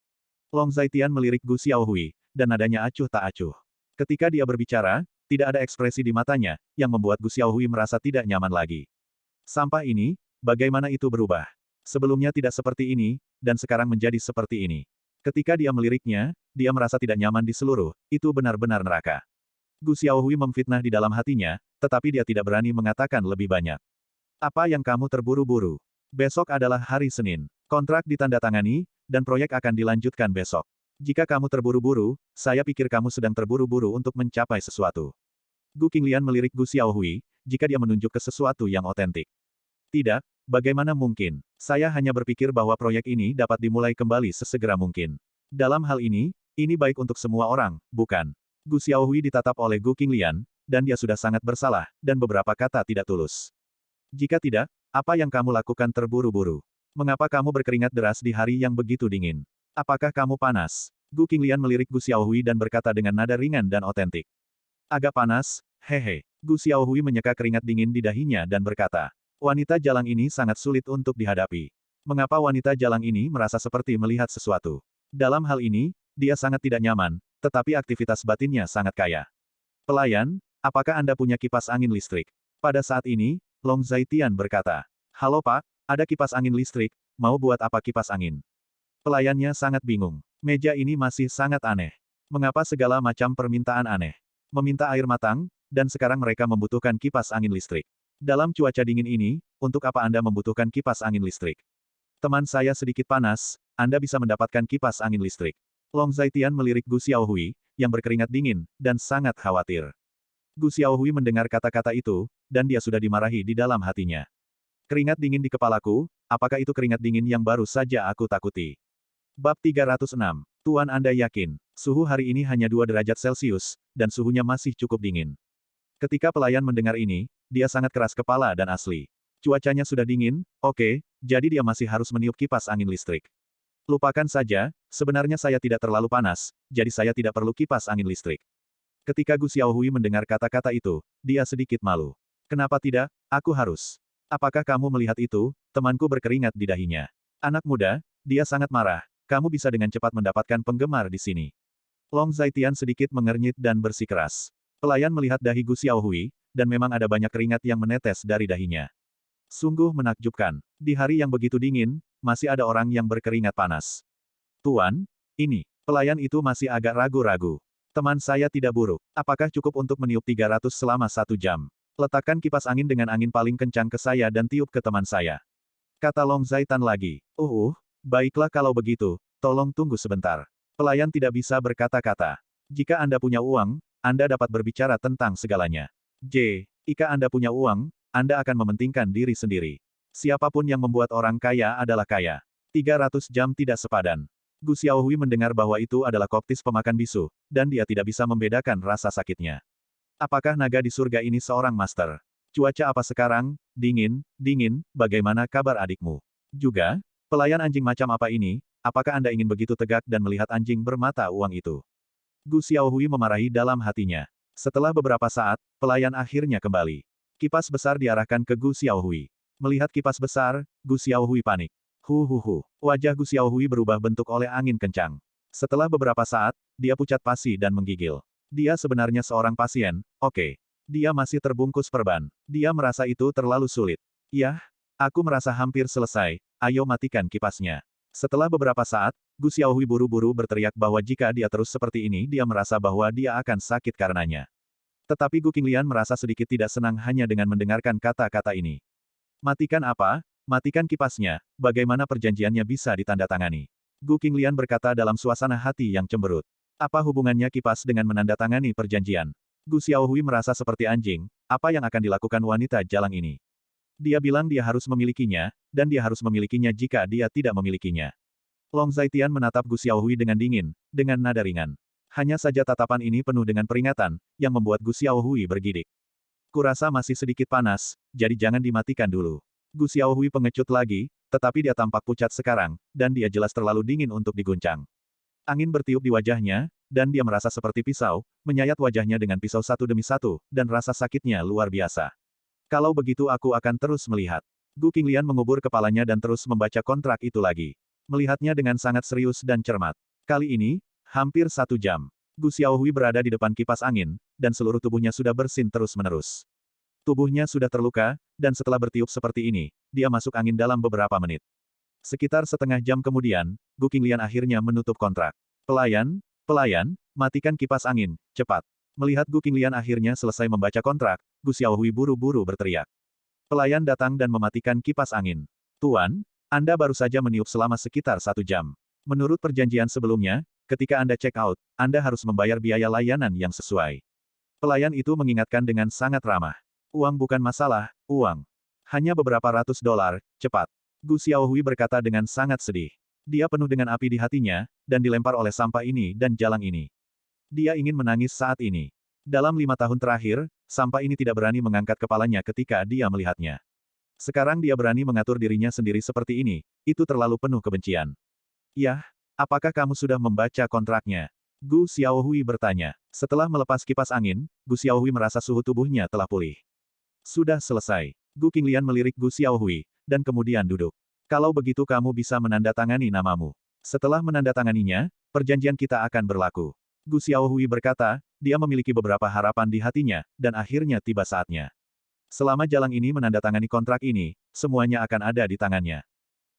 Long Zaitian melirik Gu Xiaohui, dan nadanya acuh tak acuh. Ketika dia berbicara, tidak ada ekspresi di matanya, yang membuat Gu Xiaohui merasa tidak nyaman lagi. Sampah ini, bagaimana itu berubah? Sebelumnya tidak seperti ini, dan sekarang menjadi seperti ini. Ketika dia meliriknya, dia merasa tidak nyaman di seluruh, itu benar-benar neraka. Gu Xiaohui memfitnah di dalam hatinya, tetapi dia tidak berani mengatakan lebih banyak. Apa yang kamu terburu-buru? Besok adalah hari Senin. Kontrak ditandatangani, dan proyek akan dilanjutkan besok. Jika kamu terburu-buru, saya pikir kamu sedang terburu-buru untuk mencapai sesuatu. Gu Qinglian melirik Gu Xiaohui, jika dia menunjuk ke sesuatu yang otentik. Tidak, bagaimana mungkin? Saya hanya berpikir bahwa proyek ini dapat dimulai kembali sesegera mungkin. Dalam hal ini baik untuk semua orang, bukan? Gu Xiaohui ditatap oleh Gu Qinglian, dan dia sudah sangat bersalah, dan beberapa kata tidak tulus. Jika tidak, apa yang kamu lakukan terburu-buru? Mengapa kamu berkeringat deras di hari yang begitu dingin? Apakah kamu panas? Gu Qinglian melirik Gu Xiaohui dan berkata dengan nada ringan dan otentik. Agak panas, hehe. Gu Xiaohui menyeka keringat dingin di dahinya dan berkata. Wanita jalang ini sangat sulit untuk dihadapi. Mengapa wanita jalang ini merasa seperti melihat sesuatu? Dalam hal ini, dia sangat tidak nyaman, tetapi aktivitas batinnya sangat kaya. Pelayan, apakah Anda punya kipas angin listrik? Pada saat ini, Long Zaitian berkata. Halo Pak, ada kipas angin listrik, mau buat apa kipas angin? Pelayannya sangat bingung. Meja ini masih sangat aneh. Mengapa segala macam permintaan aneh? Meminta air matang, dan sekarang mereka membutuhkan kipas angin listrik. Dalam cuaca dingin ini, untuk apa Anda membutuhkan kipas angin listrik? Teman saya sedikit panas, Anda bisa mendapatkan kipas angin listrik. Long Zaitian melirik Gu Xiaohui, yang berkeringat dingin, dan sangat khawatir. Gu Xiaohui mendengar kata-kata itu, dan dia sudah dimarahi di dalam hatinya. Keringat dingin di kepalaku, apakah itu keringat dingin yang baru saja aku takuti? Bab 306. Tuan Anda yakin, suhu hari ini hanya 2 derajat Celcius, dan suhunya masih cukup dingin. Ketika pelayan mendengar ini, dia sangat keras kepala dan asli. Cuacanya sudah dingin, oke, jadi dia masih harus meniup kipas angin listrik. Lupakan saja, sebenarnya saya tidak terlalu panas, jadi saya tidak perlu kipas angin listrik. Ketika Gu Xiaohui mendengar kata-kata itu, dia sedikit malu. Kenapa tidak? Aku harus. Apakah kamu melihat itu? Temanku berkeringat di dahinya. Anak muda, dia sangat marah, kamu bisa dengan cepat mendapatkan penggemar di sini. Long Zaitian sedikit mengernyit dan bersikeras. Pelayan melihat dahi Gu Xiaohui, dan memang ada banyak keringat yang menetes dari dahinya. Sungguh menakjubkan. Di hari yang begitu dingin, masih ada orang yang berkeringat panas. Tuan, ini. Pelayan itu masih agak ragu-ragu. Teman saya tidak buruk. Apakah cukup untuk meniup 300 selama 1 jam? Letakkan kipas angin dengan angin paling kencang ke saya dan tiup ke teman saya. Kata Long Zaitan lagi. Baiklah kalau begitu, tolong tunggu sebentar. Pelayan tidak bisa berkata-kata. Jika Anda punya uang, Anda dapat berbicara tentang segalanya. Jika Anda punya uang, Anda akan mementingkan diri sendiri. Siapapun yang membuat orang kaya adalah kaya. 300 jam tidak sepadan. Gu Xiaohui mendengar bahwa itu adalah koptis pemakan bisu, dan dia tidak bisa membedakan rasa sakitnya. Apakah naga di surga ini seorang master? Cuaca apa sekarang? Dingin, bagaimana kabar adikmu? Juga, pelayan anjing macam apa ini, apakah Anda ingin begitu tegak dan melihat anjing bermata uang itu? Gu Xiaohui memarahi dalam hatinya. Setelah beberapa saat, pelayan akhirnya kembali. Kipas besar diarahkan ke Gu Xiaohui. Melihat kipas besar, Gu Xiaohui panik. Wajah Gu Xiaohui berubah bentuk oleh angin kencang. Setelah beberapa saat, dia pucat pasi dan menggigil. Dia sebenarnya seorang pasien, oke. Dia masih terbungkus perban. Dia merasa itu terlalu sulit. Yah, aku merasa hampir selesai, ayo matikan kipasnya. Setelah beberapa saat, Gu Xiaohui buru-buru berteriak bahwa jika dia terus seperti ini dia merasa bahwa dia akan sakit karenanya. Tetapi Gu Qinglian merasa sedikit tidak senang hanya dengan mendengarkan kata-kata ini. Matikan apa? Matikan kipasnya, bagaimana perjanjiannya bisa ditandatangani? Gu Qinglian berkata dalam suasana hati yang cemberut. Apa hubungannya kipas dengan menandatangani perjanjian? Gu Xiaohui merasa seperti anjing, apa yang akan dilakukan wanita jalang ini? Dia bilang dia harus memilikinya, dan dia harus memilikinya jika dia tidak memilikinya. Long Zaitian menatap Gu Xiaohui dengan dingin, dengan nada ringan. Hanya saja tatapan ini penuh dengan peringatan, yang membuat Gu Xiaohui bergidik. Kurasa masih sedikit panas, jadi jangan dimatikan dulu. Gu Xiaohui pengecut lagi, tetapi dia tampak pucat sekarang, dan dia jelas terlalu dingin untuk diguncang. Angin bertiup di wajahnya, dan dia merasa seperti pisau, menyayat wajahnya dengan pisau satu demi satu, dan rasa sakitnya luar biasa. Kalau begitu aku akan terus melihat. Gu Qinglian mengubur kepalanya dan terus membaca kontrak itu lagi. Melihatnya dengan sangat serius dan cermat. Kali ini, hampir 1 jam. Gu Xiaohui berada di depan kipas angin, dan seluruh tubuhnya sudah bersin terus-menerus. Tubuhnya sudah terluka, dan setelah bertiup seperti ini, dia masuk angin dalam beberapa menit. Sekitar setengah jam kemudian, Gu Qinglian akhirnya menutup kontrak. Pelayan, matikan kipas angin, cepat. Melihat Gu Qinglian akhirnya selesai membaca kontrak, Gu Xiaohui buru-buru berteriak. Pelayan datang dan mematikan kipas angin. Tuan, Anda baru saja meniup selama sekitar 1 jam. Menurut perjanjian sebelumnya, ketika Anda check out, Anda harus membayar biaya layanan yang sesuai. Pelayan itu mengingatkan dengan sangat ramah. Uang bukan masalah, uang. Hanya beberapa ratus dolar, cepat. Gu Xiaohui berkata dengan sangat sedih. Dia penuh dengan api di hatinya, dan dilempar oleh sampah ini dan jalang ini. Dia ingin menangis saat ini. Dalam 5 tahun terakhir, sampah ini tidak berani mengangkat kepalanya ketika dia melihatnya. Sekarang dia berani mengatur dirinya sendiri seperti ini, itu terlalu penuh kebencian. Yah, apakah kamu sudah membaca kontraknya? Gu Xiaohui bertanya. Setelah melepas kipas angin, Gu Xiaohui merasa suhu tubuhnya telah pulih. Sudah selesai. Gu Qinglian melirik Gu Xiaohui, dan kemudian duduk. Kalau begitu kamu bisa menandatangani namamu. Setelah menandatanganinya, perjanjian kita akan berlaku. Gu Xiaohui berkata, dia memiliki beberapa harapan di hatinya, dan akhirnya tiba saatnya. Selama jalang ini menandatangani kontrak ini, semuanya akan ada di tangannya.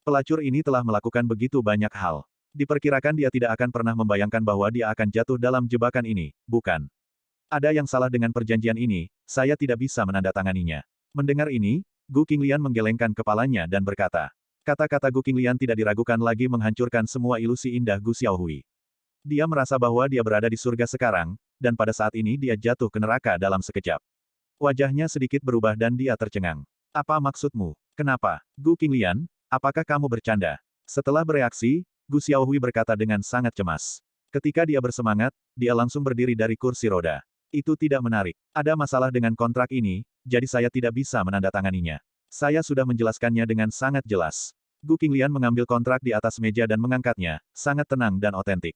Pelacur ini telah melakukan begitu banyak hal. Diperkirakan dia tidak akan pernah membayangkan bahwa dia akan jatuh dalam jebakan ini, bukan? Ada yang salah dengan perjanjian ini, saya tidak bisa menandatanganinya. Mendengar ini, Gu Qinglian menggelengkan kepalanya dan berkata. Kata-kata Gu Qinglian tidak diragukan lagi menghancurkan semua ilusi indah Gu Xiaohui. Dia merasa bahwa dia berada di surga sekarang, dan pada saat ini dia jatuh ke neraka dalam sekejap. Wajahnya sedikit berubah dan dia tercengang. Apa maksudmu? Kenapa? Gu Qinglian, apakah kamu bercanda? Setelah bereaksi, Gu Xiaohui berkata dengan sangat cemas. Ketika dia bersemangat, dia langsung berdiri dari kursi roda. Itu tidak menarik. Ada masalah dengan kontrak ini, jadi saya tidak bisa menandatanganinya. Saya sudah menjelaskannya dengan sangat jelas. Gu Qinglian mengambil kontrak di atas meja dan mengangkatnya, sangat tenang dan otentik.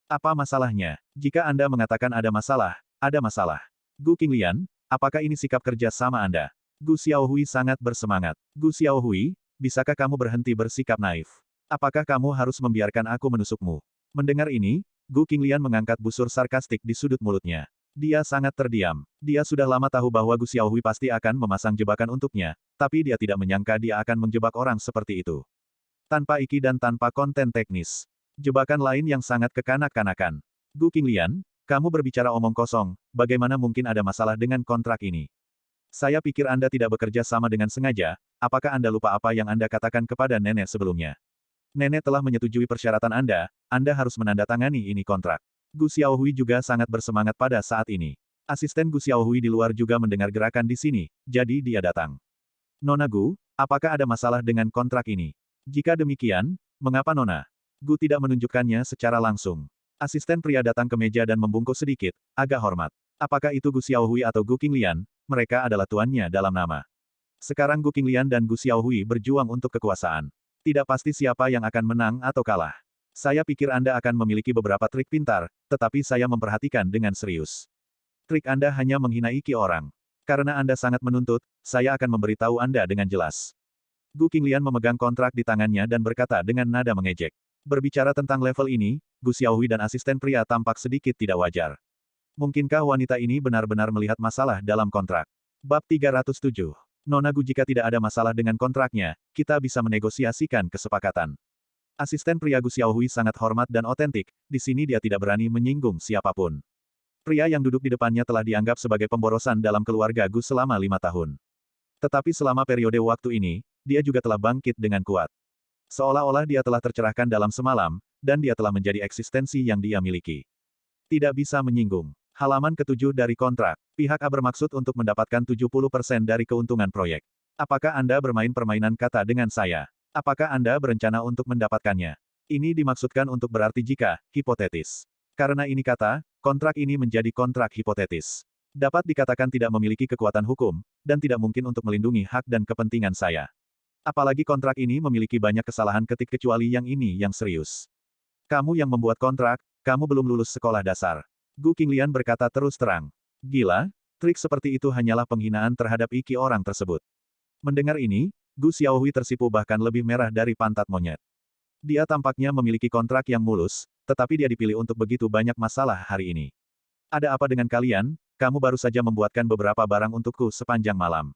Apa masalahnya? Jika Anda mengatakan ada masalah, ada masalah. Gu Qinglian, apakah ini sikap kerja sama Anda? Gu Xiaohui sangat bersemangat. Gu Xiaohui, bisakah kamu berhenti bersikap naif? Apakah kamu harus membiarkan aku menusukmu? Mendengar ini, Gu Qinglian mengangkat busur sarkastik di sudut mulutnya. Dia sangat terdiam. Dia sudah lama tahu bahwa Gu Xiaohui pasti akan memasang jebakan untuknya, tapi dia tidak menyangka dia akan menjebak orang seperti itu. Tanpa iki dan tanpa konten teknis. Jebakan lain yang sangat kekanak-kanakan. Gu Qinglian, kamu berbicara omong kosong, bagaimana mungkin ada masalah dengan kontrak ini? Saya pikir Anda tidak bekerja sama dengan sengaja, apakah Anda lupa apa yang Anda katakan kepada nenek sebelumnya? Nenek telah menyetujui persyaratan Anda harus menandatangani ini kontrak. Gu Xiaohui juga sangat bersemangat pada saat ini. Asisten Gu Xiaohui di luar juga mendengar gerakan di sini, jadi dia datang. Nona Gu, apakah ada masalah dengan kontrak ini? Jika demikian, mengapa Nona? Gu tidak menunjukkannya secara langsung. Asisten pria datang ke meja dan membungkuk sedikit, agak hormat. Apakah itu Gu Xiaohui atau Gu Qinglian, mereka adalah tuannya dalam nama. Sekarang Gu Qinglian dan Gu Xiaohui berjuang untuk kekuasaan. Tidak pasti siapa yang akan menang atau kalah. Saya pikir Anda akan memiliki beberapa trik pintar, tetapi saya memperhatikan dengan serius. Trik Anda hanya menghina iki orang. Karena Anda sangat menuntut, saya akan memberitahu Anda dengan jelas. Gu Qinglian memegang kontrak di tangannya dan berkata dengan nada mengejek. Berbicara tentang level ini, Gu Xiaohui dan asisten pria tampak sedikit tidak wajar. Mungkinkah wanita ini benar-benar melihat masalah dalam kontrak? Bab 307. Nona Gu, jika tidak ada masalah dengan kontraknya, kita bisa menegosiasikan kesepakatan. Asisten pria Gu Xiaohui sangat hormat dan otentik, di sini dia tidak berani menyinggung siapapun. Pria yang duduk di depannya telah dianggap sebagai pemborosan dalam keluarga Gu selama 5 tahun. Tetapi selama periode waktu ini, dia juga telah bangkit dengan kuat. Seolah-olah dia telah tercerahkan dalam semalam, dan dia telah menjadi eksistensi yang dia miliki. Tidak bisa menyinggung. Halaman ke-7 dari kontrak. Pihak A bermaksud untuk mendapatkan 70% dari keuntungan proyek. Apakah Anda bermain permainan kata dengan saya? Apakah Anda berencana untuk mendapatkannya? Ini dimaksudkan untuk berarti jika, hipotetis. Karena ini kata, kontrak ini menjadi kontrak hipotetis. Dapat dikatakan tidak memiliki kekuatan hukum, dan tidak mungkin untuk melindungi hak dan kepentingan saya. Apalagi kontrak ini memiliki banyak kesalahan ketik kecuali yang ini yang serius. Kamu yang membuat kontrak, kamu belum lulus sekolah dasar. Gu Qinglian berkata terus terang. Gila, trik seperti itu hanyalah penghinaan terhadap iki orang tersebut. Mendengar ini, Gu Xiaohui tersipu bahkan lebih merah dari pantat monyet. Dia tampaknya memiliki kontrak yang mulus, tetapi dia dipilih untuk begitu banyak masalah hari ini. Ada apa dengan kalian? Kamu baru saja membuatkan beberapa barang untukku sepanjang malam.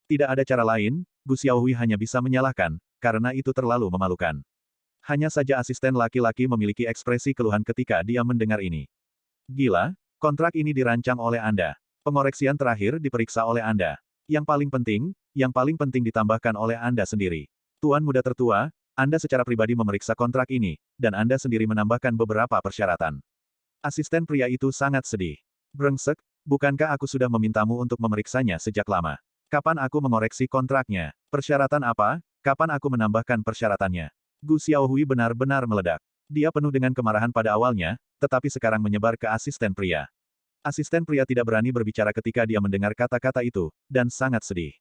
Tidak ada cara lain, Gu Xiaohui hanya bisa menyalahkan, karena itu terlalu memalukan. Hanya saja asisten laki-laki memiliki ekspresi keluhan ketika dia mendengar ini. Gila, kontrak ini dirancang oleh Anda. Pengoreksian terakhir diperiksa oleh Anda. Yang paling penting ditambahkan oleh Anda sendiri. Tuan muda tertua, Anda secara pribadi memeriksa kontrak ini, dan Anda sendiri menambahkan beberapa persyaratan. Asisten pria itu sangat sedih. Brengsek, bukankah aku sudah memintamu untuk memeriksanya sejak lama? Kapan aku mengoreksi kontraknya? Persyaratan apa? Kapan aku menambahkan persyaratannya? Gu Xiaohui benar-benar meledak. Dia penuh dengan kemarahan pada awalnya, tetapi sekarang menyebar ke asisten pria. Asisten pria tidak berani berbicara ketika dia mendengar kata-kata itu, dan sangat sedih.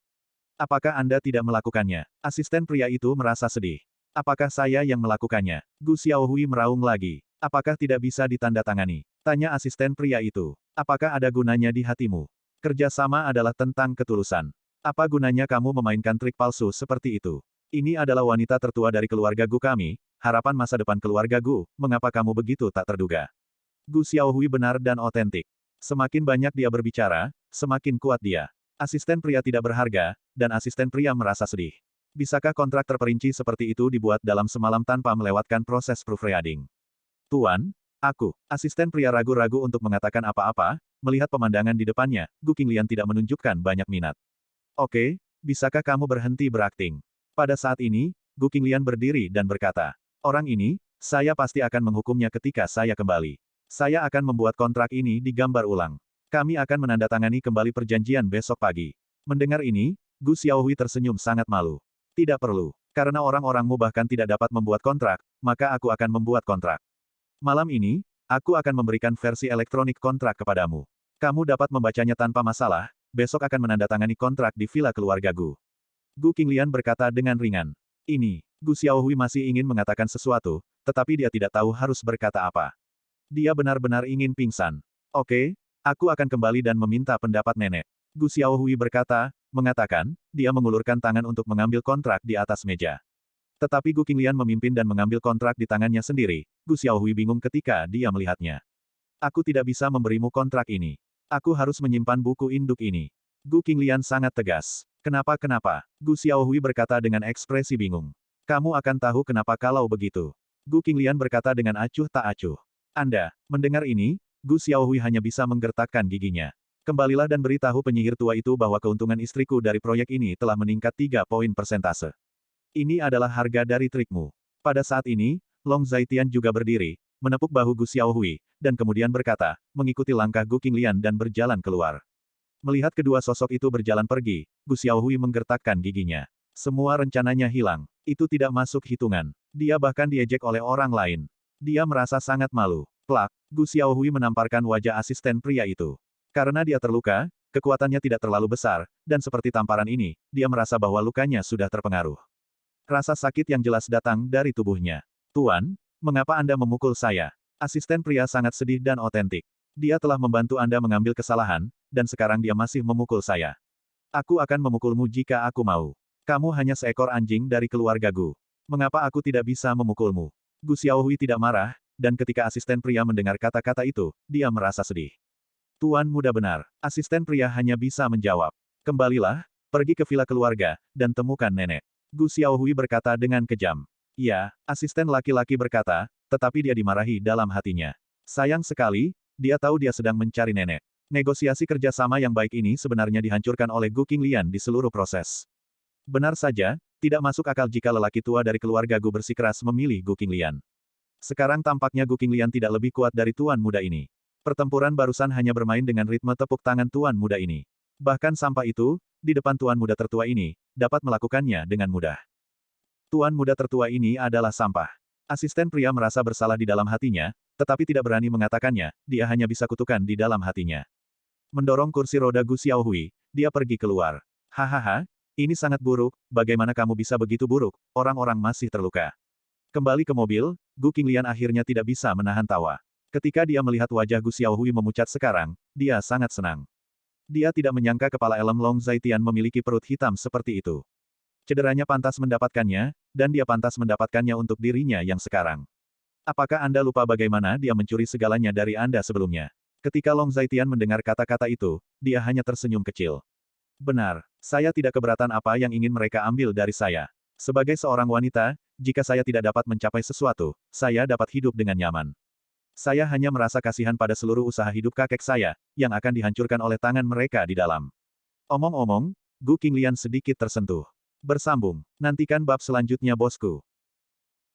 Apakah Anda tidak melakukannya? Asisten pria itu merasa sedih. Apakah saya yang melakukannya? Gu Xiaohui meraung lagi. Apakah tidak bisa ditandatangani? Tanya asisten pria itu. Apakah ada gunanya di hatimu? Kerjasama adalah tentang ketulusan. Apa gunanya kamu memainkan trik palsu seperti itu? Ini adalah wanita tertua dari keluarga Gu kami, harapan masa depan keluarga Gu, mengapa kamu begitu tak terduga? Gu Xiaohui benar dan otentik. Semakin banyak dia berbicara, semakin kuat dia. Asisten pria tidak berharga, dan asisten pria merasa sedih. Bisakah kontrak terperinci seperti itu dibuat dalam semalam tanpa melewatkan proses proofreading? Tuan, asisten pria ragu-ragu untuk mengatakan apa-apa, melihat pemandangan di depannya, Gu Qinglian tidak menunjukkan banyak minat. Oke, bisakah kamu berhenti berakting? Pada saat ini, Gu Qinglian berdiri dan berkata, orang ini, saya pasti akan menghukumnya ketika saya kembali. Saya akan membuat kontrak ini digambar ulang. Kami akan menandatangani kembali perjanjian besok pagi. Mendengar ini, Gu Xiaohui tersenyum sangat malu. Tidak perlu. Karena orang-orangmu bahkan tidak dapat membuat kontrak, maka aku akan membuat kontrak. Malam ini, aku akan memberikan versi elektronik kontrak kepadamu. Kamu dapat membacanya tanpa masalah, besok akan menandatangani kontrak di villa keluarga Gu. Gu Qinglian berkata dengan ringan. Ini, Gu Xiaohui masih ingin mengatakan sesuatu, tetapi dia tidak tahu harus berkata apa. Dia benar-benar ingin pingsan. Oke, aku akan kembali dan meminta pendapat nenek. Gu Xiaohui berkata, mengatakan, dia mengulurkan tangan untuk mengambil kontrak di atas meja. Tetapi Gu Qinglian memimpin dan mengambil kontrak di tangannya sendiri. Gu Xiaohui bingung ketika dia melihatnya. Aku tidak bisa memberimu kontrak ini. Aku harus menyimpan buku induk ini. Gu Qinglian sangat tegas. Kenapa? Gu Xiaohui berkata dengan ekspresi bingung. Kamu akan tahu kenapa kalau begitu. Gu Qinglian berkata dengan acuh tak acuh. Anda, mendengar ini, Gu Xiaohui hanya bisa menggertakkan giginya. Kembalilah dan beritahu penyihir tua itu bahwa keuntungan istriku dari proyek ini telah meningkat 3 poin persentase. Ini adalah harga dari trikmu. Pada saat ini, Long Zaitian juga berdiri, menepuk bahu Gu Xiaohui, dan kemudian berkata, mengikuti langkah Gu Qinglian dan berjalan keluar. Melihat kedua sosok itu berjalan pergi, Gu Xiaohui menggertakkan giginya. Semua rencananya hilang. Itu tidak masuk hitungan. Dia bahkan diejek oleh orang lain. Dia merasa sangat malu. Plak, Gu Xiaohui menamparkan wajah asisten pria itu. Karena dia terluka, kekuatannya tidak terlalu besar, dan seperti tamparan ini, dia merasa bahwa lukanya sudah terpengaruh. Rasa sakit yang jelas datang dari tubuhnya. Tuan, mengapa Anda memukul saya? Asisten pria sangat sedih dan otentik. Dia telah membantu Anda mengambil kesalahan, dan sekarang dia masih memukul saya. Aku akan memukulmu jika aku mau. Kamu hanya seekor anjing dari keluarga Gu. Mengapa aku tidak bisa memukulmu? Gu Xiaohui tidak marah, dan ketika asisten pria mendengar kata-kata itu, dia merasa sedih. Tuan muda benar. Asisten pria hanya bisa menjawab. Kembalilah, pergi ke villa keluarga, dan temukan nenek. Gu Xiaohui berkata dengan kejam. Ya, asisten laki-laki berkata, tetapi dia dimarahi dalam hatinya. Sayang sekali, dia tahu dia sedang mencari nenek. Negosiasi kerjasama yang baik ini sebenarnya dihancurkan oleh Gu Qinglian di seluruh proses. Benar saja, tidak masuk akal jika lelaki tua dari keluarga Gu bersikeras memilih Gu Qinglian. Sekarang tampaknya Gu Qinglian tidak lebih kuat dari tuan muda ini. Pertempuran barusan hanya bermain dengan ritme tepuk tangan tuan muda ini. Bahkan sampah itu, di depan tuan muda tertua ini, dapat melakukannya dengan mudah. Tuan muda tertua ini adalah sampah. Asisten pria merasa bersalah di dalam hatinya, tetapi tidak berani mengatakannya, dia hanya bisa kutukan di dalam hatinya. Mendorong kursi roda Gu Xiaohui, dia pergi keluar. Hahaha, ini sangat buruk, bagaimana kamu bisa begitu buruk, orang-orang masih terluka. Kembali ke mobil, Gu Qinglian akhirnya tidak bisa menahan tawa. Ketika dia melihat wajah Gu Xiaohui memucat sekarang, dia sangat senang. Dia tidak menyangka kepala elem Long Zaitian memiliki perut hitam seperti itu. Cederanya pantas mendapatkannya, dan dia pantas mendapatkannya untuk dirinya yang sekarang. Apakah Anda lupa bagaimana dia mencuri segalanya dari Anda sebelumnya? Ketika Long Zaitian mendengar kata-kata itu, dia hanya tersenyum kecil. Benar, saya tidak keberatan apa yang ingin mereka ambil dari saya. Sebagai seorang wanita, jika saya tidak dapat mencapai sesuatu, saya dapat hidup dengan nyaman. Saya hanya merasa kasihan pada seluruh usaha hidup kakek saya, yang akan dihancurkan oleh tangan mereka di dalam. Omong-omong, Gu Qinglian sedikit tersentuh. Bersambung. Nantikan bab selanjutnya bosku.